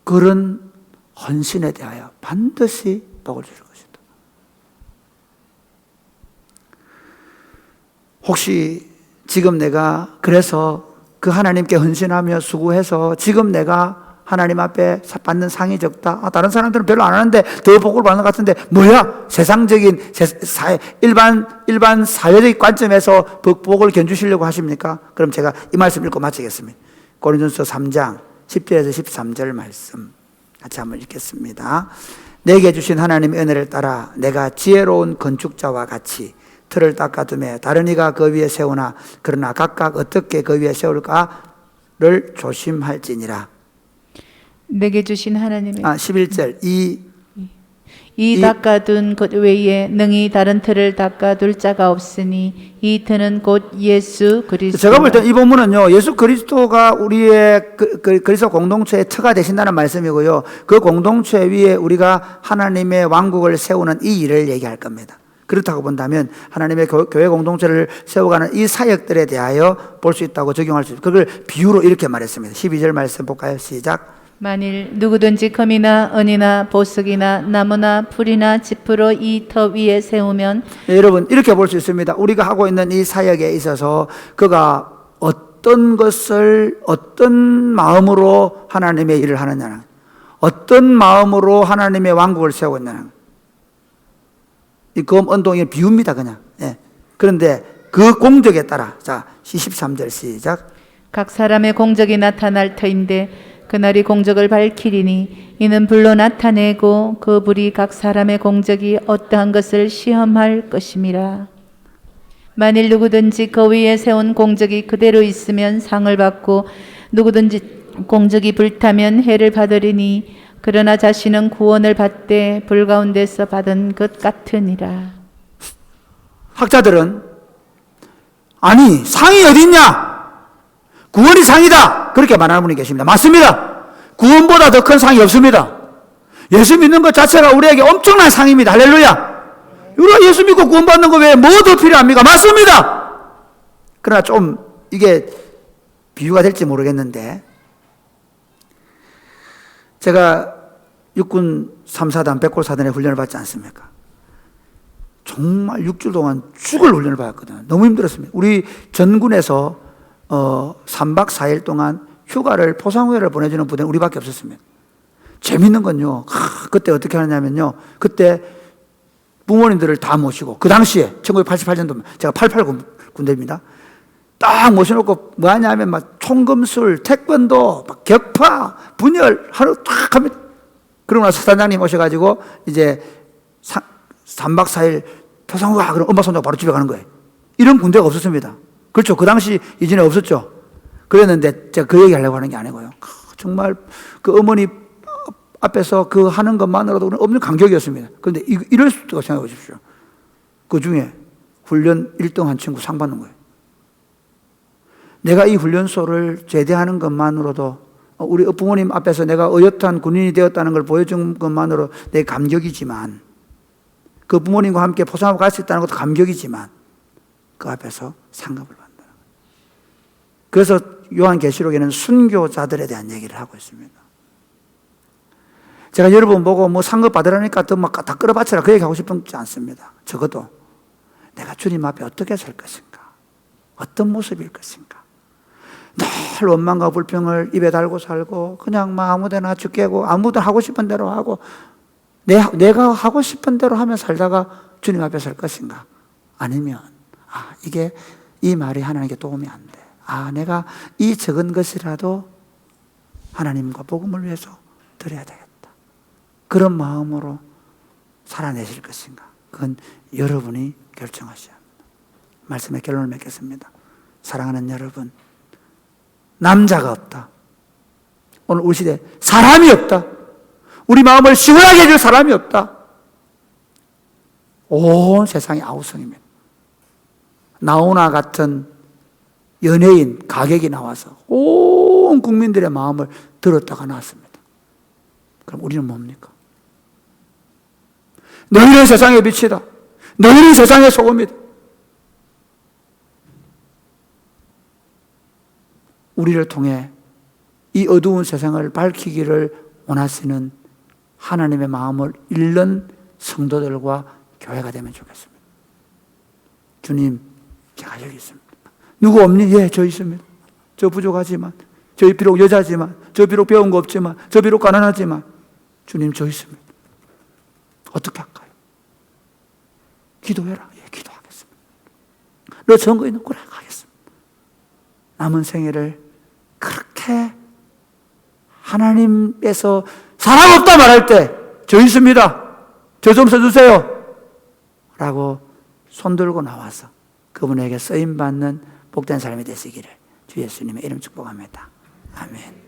그런 헌신에 대하여 반드시 복을 주실 것이다. 혹시 지금 내가 그래서 그 하나님께 헌신하며 수고해서 지금 내가 하나님 앞에 받는 상이 적다. 다른 사람들은 별로 안 하는데 더 복을 받는 것 같은데 뭐야? 세상적인 일반 사회적 관점에서 복을 견주시려고 하십니까? 그럼 제가 이 말씀 읽고 마치겠습니다. 고린도전서 3장 10절에서 13절 말씀 같이 한번 읽겠습니다. 내게 주신 하나님의 은혜를 따라 내가 지혜로운 건축자와 같이 틀을 닦아두며 다른 이가 그 위에 세우나 그러나 각각 어떻게 그 위에 세울까를 조심할지니라. 내게 주신 하나님의 11절 이 닦아둔 것 외에 능히 다른 틀을 닦아둘 자가 없으니 이 틀은 곧 예수 그리스도. 제가 볼 때 이 본문은요, 예수 그리스도가 우리의 그리스도 공동체의 터가 되신다는 말씀이고요, 그 공동체 위에 우리가 하나님의 왕국을 세우는 이 일을 얘기할 겁니다. 그렇다고 본다면 하나님의 교회 공동체를 세워가는 이 사역들에 대하여 볼 수 있다고 적용할 수 있습니다. 그걸 비유로 이렇게 말했습니다. 12절 말씀 볼까요? 시작. 만일 누구든지 금이나 은이나 보석이나 나무나 풀이나 짚으로 이 터 위에 세우면. 여러분 이렇게 볼 수 있습니다. 우리가 하고 있는 이 사역에 있어서 그가 어떤 것을 어떤 마음으로 하나님의 일을 하느냐는, 어떤 마음으로 하나님의 왕국을 세우고 있느냐는, 이 검 운동의 비유입니다. 그냥. 그런데 그 공적에 따라, 자 13절 시작. 각 사람의 공적이 나타날 터인데 그날이 공적을 밝히리니 이는 불로 나타내고 그 불이 각 사람의 공적이 어떠한 것을 시험할 것임이라. 만일 누구든지 그 위에 세운 공적이 그대로 있으면 상을 받고 누구든지 공적이 불타면 해를 받으리니 그러나 자신은 구원을 받되 불 가운데서 받은 것 같으니라. 학자들은 아니 상이 어디 있냐? 구원이 상이다. 그렇게 말하는 분이 계십니다. 맞습니다. 구원보다 더 큰 상이 없습니다. 예수 믿는 것 자체가 우리에게 엄청난 상입니다. 할렐루야. 우리가 예수 믿고 구원받는 거 외에 뭐 더 필요합니까? 맞습니다. 그러나 좀 이게 비유가 될지 모르겠는데, 제가 육군 3사단 백골사단의 훈련을 받지 않습니까? 정말 6주 동안 죽을 훈련을 받았거든요. 너무 힘들었습니다. 우리 전군에서 3박 4일 동안 휴가를 포상휴가를 보내주는 부대는 우리밖에 없었습니다. 재밌는 건요, 그때 어떻게 하느냐면요, 그때 부모님들을 다 모시고, 그 당시에 1988년도 제가 88 군대입니다. 딱 모셔놓고 뭐 하냐면 막 총검술, 태권도, 막 격파, 분열 하루 딱 합니다. 그러고 나서 사단장님 오셔가지고 이제 3박 4일 포상휴가, 그럼 엄마 손잡고 바로 집에 가는 거예요. 이런 군대가 없었습니다. 그렇죠. 그 당시 이전에 없었죠. 그랬는데 제가 그 얘기 하려고 하는 게 아니고요. 정말 그 어머니 앞에서 그 하는 것만으로도 엄청 감격이었습니다. 그런데 이럴 수도 있다고 생각해 보십시오. 그 중에 훈련 1등 한 친구 상 받는 거예요. 내가 이 훈련소를 제대하는 것만으로도, 우리 부모님 앞에서 내가 어엿한 군인이 되었다는 걸 보여준 것만으로 내 감격이지만, 그 부모님과 함께 포상하고 갈 수 있다는 것도 감격이지만, 그 앞에서 상급을 받는다. 그래서 요한계시록에는 순교자들에 대한 얘기를 하고 있습니다. 제가 여러분 보고 뭐 상급 받으라니까 더 막 다 끌어바쳐라 그 얘기 하고 싶지 않습니다. 적어도 내가 주님 앞에 어떻게 살 것인가, 어떤 모습일 것인가, 늘 원망과 불평을 입에 달고 살고 그냥 막 아무데나 죽게고 아무도 하고 싶은 대로 하고 내가 하고 싶은 대로 하며 살다가 주님 앞에 살 것인가, 아니면 이게 이 말이 하나님께 도움이 안 돼. 내가 이 적은 것이라도 하나님과 복음을 위해서 드려야 되겠다. 그런 마음으로 살아내실 것인가. 그건 여러분이 결정하셔야 합니다. 말씀의 결론을 맺겠습니다. 사랑하는 여러분, 남자가 없다. 오늘 우리 시대에 사람이 없다. 우리 마음을 시원하게 해줄 사람이 없다. 온 세상이 아우성입니다. 나훈아 같은 연예인, 가객이 나와서 온 국민들의 마음을 들었다가 나왔습니다. 그럼 우리는 뭡니까? 너희는 세상의 빛이다. 너희는 세상의 소금이다. 우리를 통해 이 어두운 세상을 밝히기를 원하시는 하나님의 마음을 잃는 성도들과 교회가 되면 좋겠습니다. 주님, 제가 여기 있습니다. 누구 없니? 예, 저 있습니다. 저 부족하지만, 저 비록 여자지만, 저 비록 배운 거 없지만, 저 비록 가난하지만, 주님, 저 있습니다. 어떻게 할까요? 기도해라. 예, 기도하겠습니다. 너 증거 있는 거라 하겠습니다. 남은 생애를 그렇게 하나님께서 사람 없다 말할 때, 저 있습니다. 저 좀 써주세요. 라고 손들고 나와서 그분에게 쓰임받는 복된 삶이 되시기를 주 예수님의 이름 축복합니다. 아멘.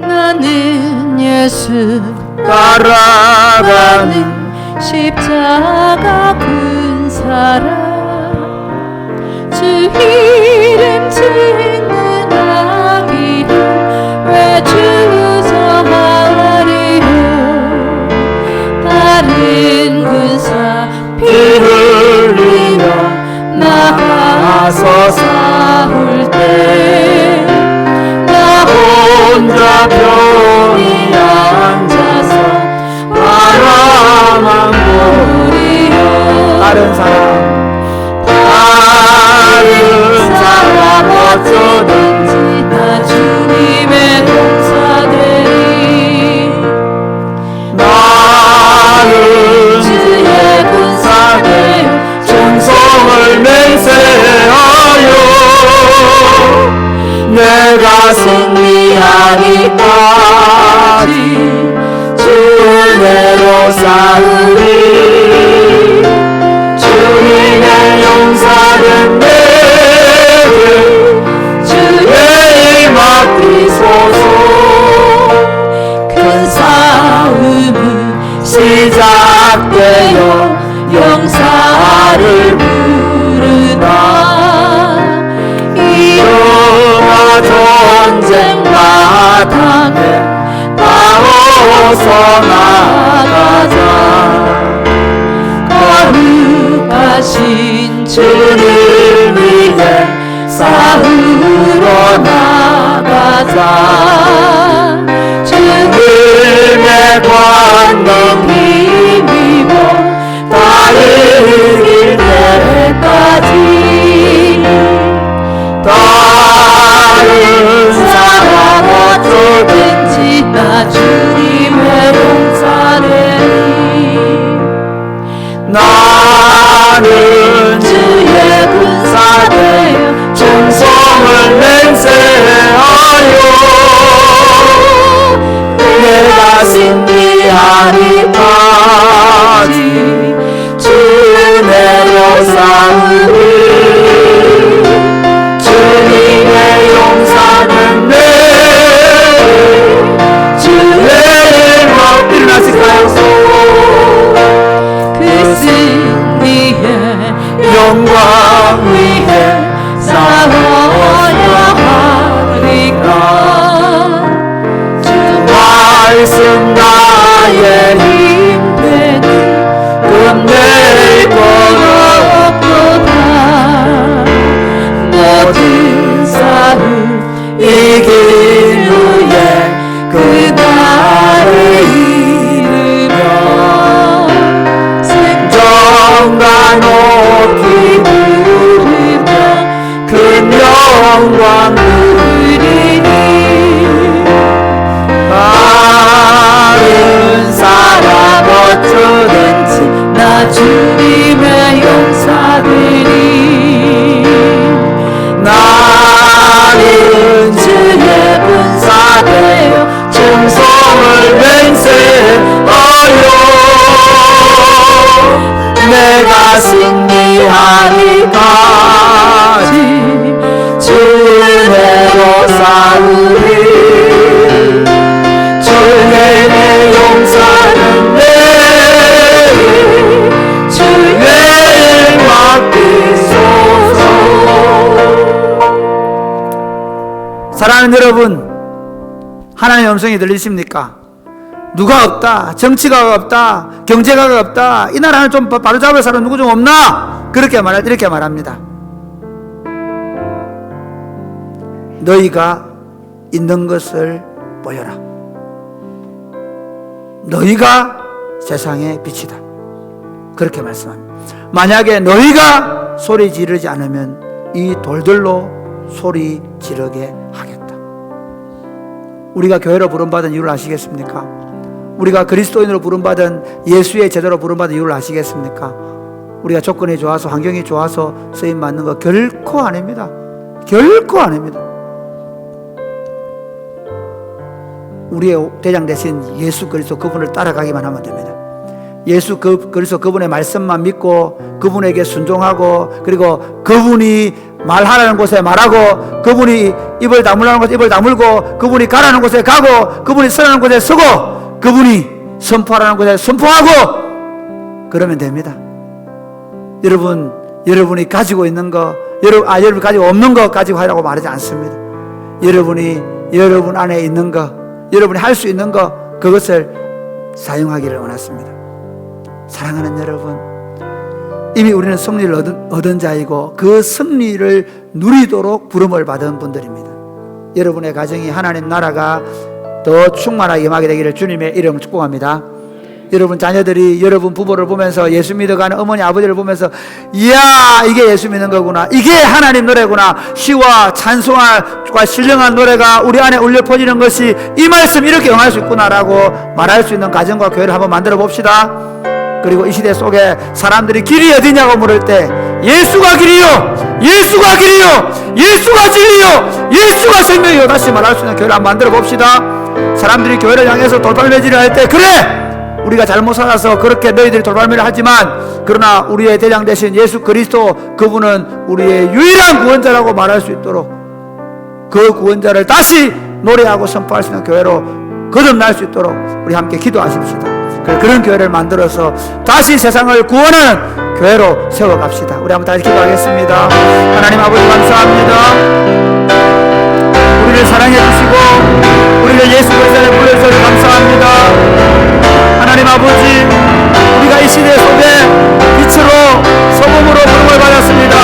나는 예수 따라가는 십자가 근사라 주 이름 증언하기를 왜 주저하리요 다른 군사 피 흘리며 나가서 싸울 때 나 혼자 편히 앉아서 바라만 보리요 다른 사람 어쩌든지 나 주님의 동사되리 나는 주의 군사되어 충성을 맹세하여 내가 승리하기까지 주 은혜로 싸우리 주님의 용사는 내게 주의 힘 맡기소서 큰 싸움은 시작되어 용사를 부르다 이어가 전쟁 마당에 나와서 나가자 거룩하신 주를 위해 싸우러 나가자 주님의 권능 힘입어 따르길 때까지 다른 사람 어쩌든지 나 주님의 용사되리 나는 주의 군사되어 충성을 맹세하여 내가 승리하리까지 주 은혜로 싸우리 주님의 용사는 내 주의 힘으로 일어나실까요? 그 승리의 영광 위에 싸워야 하리까 주 말씀 나의 힘되니 끝낼 것 없도다 모든 싸움 이길 후에 그날을 이르며 생존과 높이 부르며 그 영광 누리니 다른 사람 어쩌든지 나 주님의 용사되리 나는 주의 군사되어 사랑하는 여러분, 하나님의 음성이 들리십니까? 누가 없다, 정치가 없다, 경제가 없다, 이 나라는 좀 바로잡을 사람 누구 좀 없나? 이렇게 말합니다. 너희가 있는 것을 보여라. 너희가 세상의 빛이다. 그렇게 말씀합니다. 만약에 너희가 소리 지르지 않으면 이 돌들로 소리 지르게 하겠다. 우리가 교회로 부름받은 이유를 아시겠습니까? 우리가 그리스도인으로 부름받은, 예수의 제자로 부름받은 이유를 아시겠습니까? 우리가 조건이 좋아서, 환경이 좋아서 쓰임 받는 거 결코 아닙니다. 결코 아닙니다. 우리의 대장 대신 예수 그리스도 그분을 따라가기만 하면 됩니다. 예수 그리스도 그분의 말씀만 믿고 그분에게 순종하고, 그리고 그분이 말하라는 곳에 말하고, 그분이 입을 다물라는 곳에 입을 다물고, 그분이 가라는 곳에 가고, 그분이 서라는 곳에 서고, 그분이 선포하라는 곳에 선포하고, 그러면 됩니다. 여러분이 가지고 있는 거, 여러분이 가지고 없는 거 가지고 하라고 말하지 않습니다. 여러분 안에 있는 거, 여러분이 할 수 있는 거, 그것을 사용하기를 원했습니다. 사랑하는 여러분, 이미 우리는 승리를 얻은 자이고 그 승리를 누리도록 부름을 받은 분들입니다. 여러분의 가정이 하나님 나라가 더 충만하게 임하게 되기를 주님의 이름으로 축복합니다. 여러분 자녀들이 여러분 부부를 보면서, 예수 믿어가는 어머니 아버지를 보면서, 이야, 이게 예수 믿는 거구나, 이게 하나님 노래구나, 시와 찬송과 신령한 노래가 우리 안에 울려 퍼지는 것이 이 말씀 이렇게 응할 수 있구나라고 말할 수 있는 가정과 교회를 한번 만들어 봅시다. 그리고 이 시대 속에 사람들이 길이 어디냐고 물을 때 예수가 길이요, 예수가 길이요, 예수가 진리요, 예수가 생명이요, 다시 말할 수 있는 교회를 한번 만들어 봅시다. 사람들이 교회를 향해서 돌발매질을 할 때, 그래, 우리가 잘못 살아서 그렇게 너희들이 돌발매를 하지만, 그러나 우리의 대장 되신 예수 그리스도, 그분은 우리의 유일한 구원자라고 말할 수 있도록, 그 구원자를 다시 노래하고 선포할 수 있는 교회로 거듭날 수 있도록 우리 함께 기도하십시다. 그런 교회를 만들어서 다시 세상을 구원하는 교회로 세워갑시다. 우리 한번 다시 기도하겠습니다. 하나님 아버지 감사합니다. 우리를 사랑해 주시고 우리를 예수 그리스도에 불러주셔서 감사합니다. 하나님 아버지, 우리가 이 시대 속에 빛으로 소금으로 부름을 받았습니다.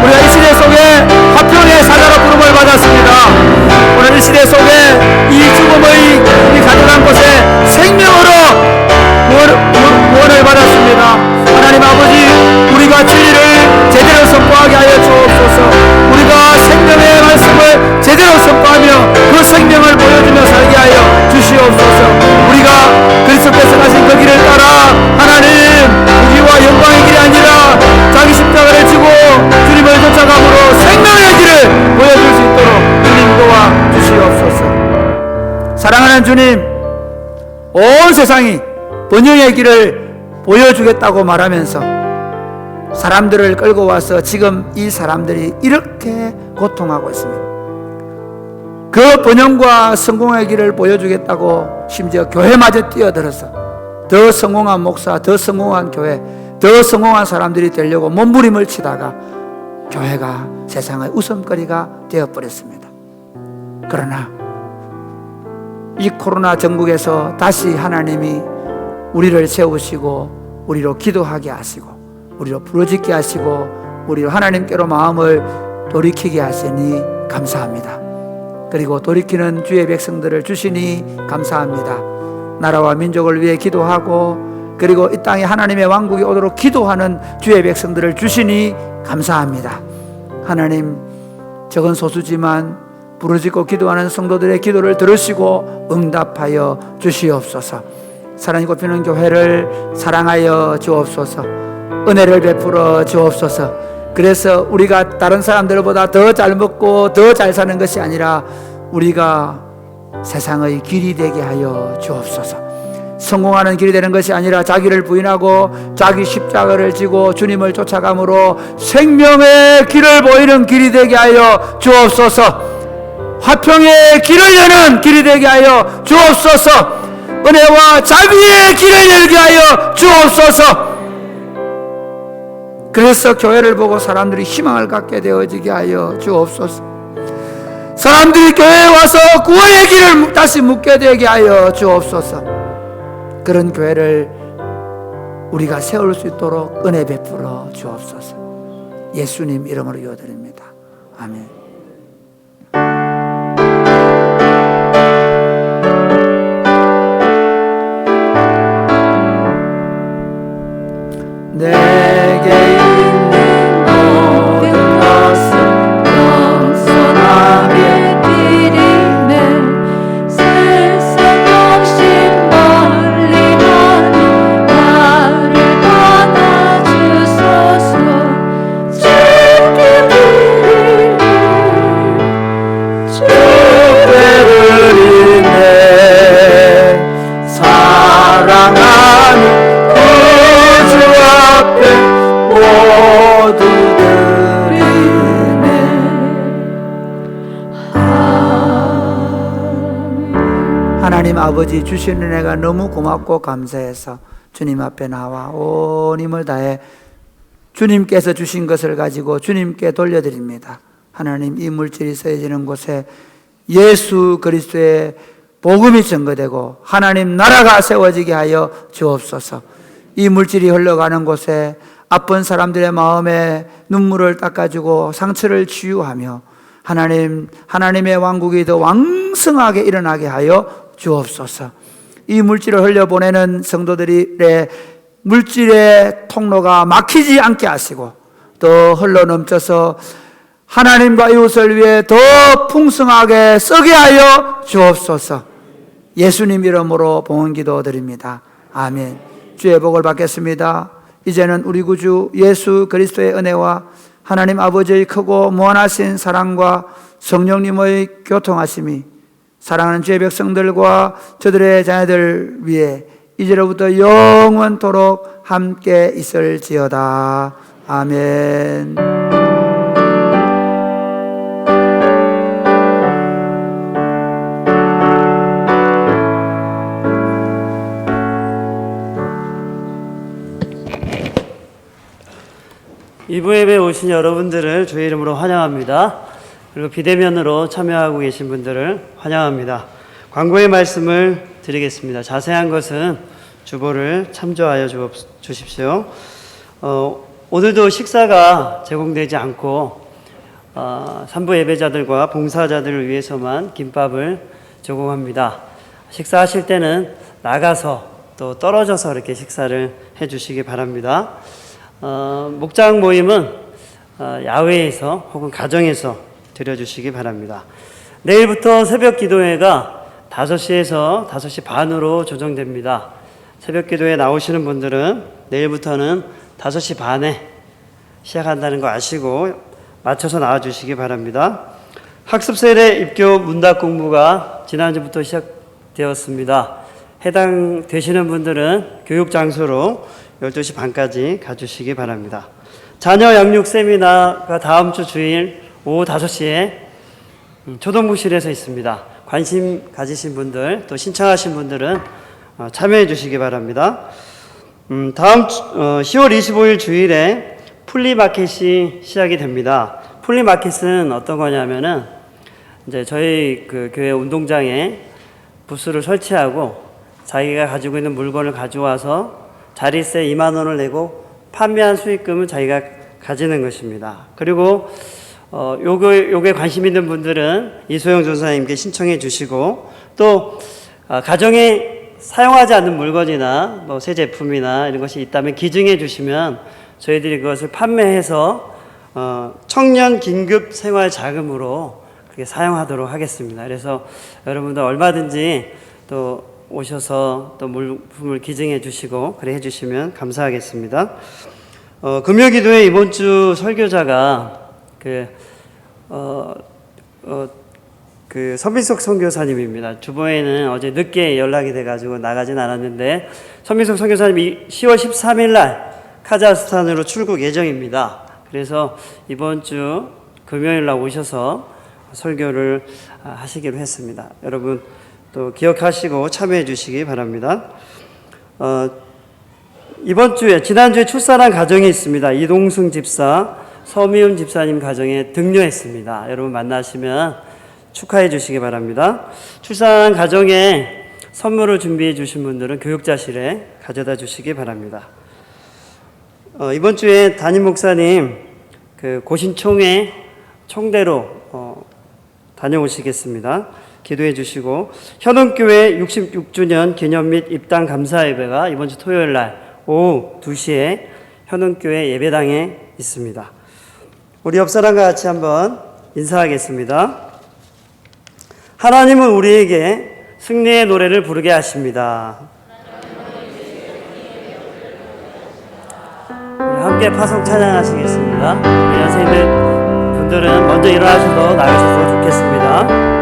우리가 이 시대 속에 화평의 사자로 부름을 받았습니다. 오늘 이 시대 속에 이 죽음의 이 가져간 곳에 생명으로 구원을 받았습니다. 하나님 아버지, 우리가 진리를 제대로 선포하게 하여 주옵소서. 우리가 생명의 말씀을 제대로 선포하며 그 생명을 보여주며 살게 하여 주시옵소서. 우리가 그리스도께서 가신 그 길을 따라 하나님 우리와 영광의 길이 아니라 자기 십자가를 지고 주님을 쫓아감으로 생명의 길을 보여줄 수 있도록 주님 도와 주시옵소서. 사랑하는 주님, 온 세상이 번영의 길을 보여주겠다고 말하면서 사람들을 끌고 와서 지금 이 사람들이 이렇게 고통하고 있습니다. 그 번영과 성공의 길을 보여주겠다고 심지어 교회마저 뛰어들어서 더 성공한 목사, 더 성공한 교회, 더 성공한 사람들이 되려고 몸부림을 치다가 교회가 세상의 웃음거리가 되어버렸습니다. 그러나 이 코로나 전국에서 다시 하나님이 우리를 세우시고 우리로 기도하게 하시고 우리로 부르짖게 하시고 우리로 하나님께로 마음을 돌이키게 하시니 감사합니다. 그리고 돌이키는 주의 백성들을 주시니 감사합니다. 나라와 민족을 위해 기도하고 그리고 이 땅에 하나님의 왕국이 오도록 기도하는 주의 백성들을 주시니 감사합니다. 하나님, 적은 소수지만 부르짖고 기도하는 성도들의 기도를 들으시고 응답하여 주시옵소서. 사랑이 꼽히는 교회를 사랑하여 주옵소서. 은혜를 베풀어 주옵소서. 그래서 우리가 다른 사람들보다 더 잘 먹고 더 잘 사는 것이 아니라 우리가 세상의 길이 되게 하여 주옵소서. 성공하는 길이 되는 것이 아니라 자기를 부인하고 자기 십자가를 지고 주님을 쫓아감으로 생명의 길을 보이는 길이 되게 하여 주옵소서. 화평의 길을 여는 길이 되게 하여 주옵소서. 은혜와 자비의 길을 열게 하여 주옵소서. 그래서 교회를 보고 사람들이 희망을 갖게 되어지게 하여 주옵소서. 사람들이 교회에 와서 구원의 길을 다시 묻게 되게 하여 주옵소서. 그런 교회를 우리가 세울 수 있도록 은혜 베풀어 주옵소서. 예수님 이름으로 기도드립니다. 아멘. 내게 있는 모든 것을 겸손하게 드리네 세상 욕심 멀리 하니 나를 받아 주소서 주께 드리네 사랑하는 주 앞에 모두 드리네. 하나님 아버지 주신 은혜가 너무 고맙고 감사해서 주님 앞에 나와 온 힘을 다해 주님께서 주신 것을 가지고 주님께 돌려드립니다. 하나님, 이 물질이 쓰여지는 곳에 예수 그리스도의 복음이 증거되고 하나님 나라가 세워지게 하여 주옵소서. 이 물질이 흘러가는 곳에 아픈 사람들의 마음에 눈물을 닦아주고 상처를 치유하며 하나님의 왕국이 더 왕성하게 일어나게 하여 주옵소서. 이 물질을 흘려보내는 성도들의 물질의 통로가 막히지 않게 하시고 또 흘러넘쳐서 하나님과 이웃을 위해 더 풍성하게 쓰게 하여 주옵소서. 예수님 이름으로 봉헌기도 드립니다. 아멘. 주의 복을 받겠습니다. 이제는 우리 구주 예수 그리스도의 은혜와 하나님 아버지의 크고 무한하신 사랑과 성령님의 교통하심이 사랑하는 주의 백성들과 저들의 자녀들 위해 이제로부터 영원토록 함께 있을지어다. 아멘. 이부 예배에 오신 여러분들을 주의 이름으로 환영합니다. 그리고 비대면으로 참여하고 계신 분들을 환영합니다. 광고의 말씀을 드리겠습니다. 자세한 것은 주보를 참조하여 주십시오. 오늘도 식사가 제공되지 않고 산부 예배자들과 봉사자들을 위해서만 김밥을 제공합니다. 식사하실 때는 나가서 또 떨어져서 이렇게 식사를 해주시기 바랍니다. 목장 모임은 야외에서 혹은 가정에서 드려주시기 바랍니다. 내일부터 새벽 기도회가 5시에서 5시 반으로 조정됩니다. 새벽 기도회 나오시는 분들은 내일부터는 5시 반에 시작한다는 거 아시고 맞춰서 나와주시기 바랍니다. 학습세례 입교 문답 공부가 지난주부터 시작되었습니다. 해당되시는 분들은 교육장소로 12시 반까지 가주시기 바랍니다. 자녀 양육 세미나가 다음 주 주일 오후 5시에 초등부실에서 있습니다. 관심 가지신 분들 또 신청하신 분들은 참여해 주시기 바랍니다. 다음 10월 25일 주일에 플리마켓이 시작이 됩니다. 플리마켓은 어떤 거냐면은 이제 저희 그 교회 운동장에 부스를 설치하고 자기가 가지고 있는 물건을 가져와서 자릿세 2만 원을 내고 판매한 수익금을 자기가 가지는 것입니다. 그리고 요게 관심 있는 분들은 이소영 전사님께 신청해 주시고 또 가정에 사용하지 않는 물건이나 뭐 새 제품이나 이런 것이 있다면 기증해 주시면 저희들이 그것을 판매해서 청년 긴급 생활 자금으로 그렇게 사용하도록 하겠습니다. 그래서 여러분들 얼마든지 또 오셔서 또 물품을 기증해 주시고 그래 해주시면 감사하겠습니다. 금요기도회 이번 주 설교자가 선민석 선교사님입니다. 주보에는 어제 늦게 연락이 돼가지고 나가진 않았는데 선민석 선교사님이 10월 13일 날 카자흐스탄으로 출국 예정입니다. 그래서 이번 주 금요일 날 오셔서 설교를 하시기로 했습니다. 여러분 또 기억하시고 참여해 주시기 바랍니다. 지난주에 출산한 가정이 있습니다. 이동승 집사, 서미훈 집사님 가정에 등려했습니다. 여러분 만나시면 축하해 주시기 바랍니다. 출산 가정에 선물을 준비해 주신 분들은 교육자실에 가져다 주시기 바랍니다. 이번 주에 담임 목사님 그 고신총회 총대로 다녀오시겠습니다. 기도해 주시고 현원교회 66주년 기념 및 입당 감사 예배가 이번 주 토요일 날 오후 2시에 현원교회 예배당에 있습니다. 우리 옆사람과 같이 한번 인사하겠습니다. 하나님은 우리에게 승리의 노래를 부르게 하십니다. 우리 함께 파송 찬양하시겠습니다. 우리 연세인들 분들은 먼저 일어나셔서 나가셔서 좋겠습니다.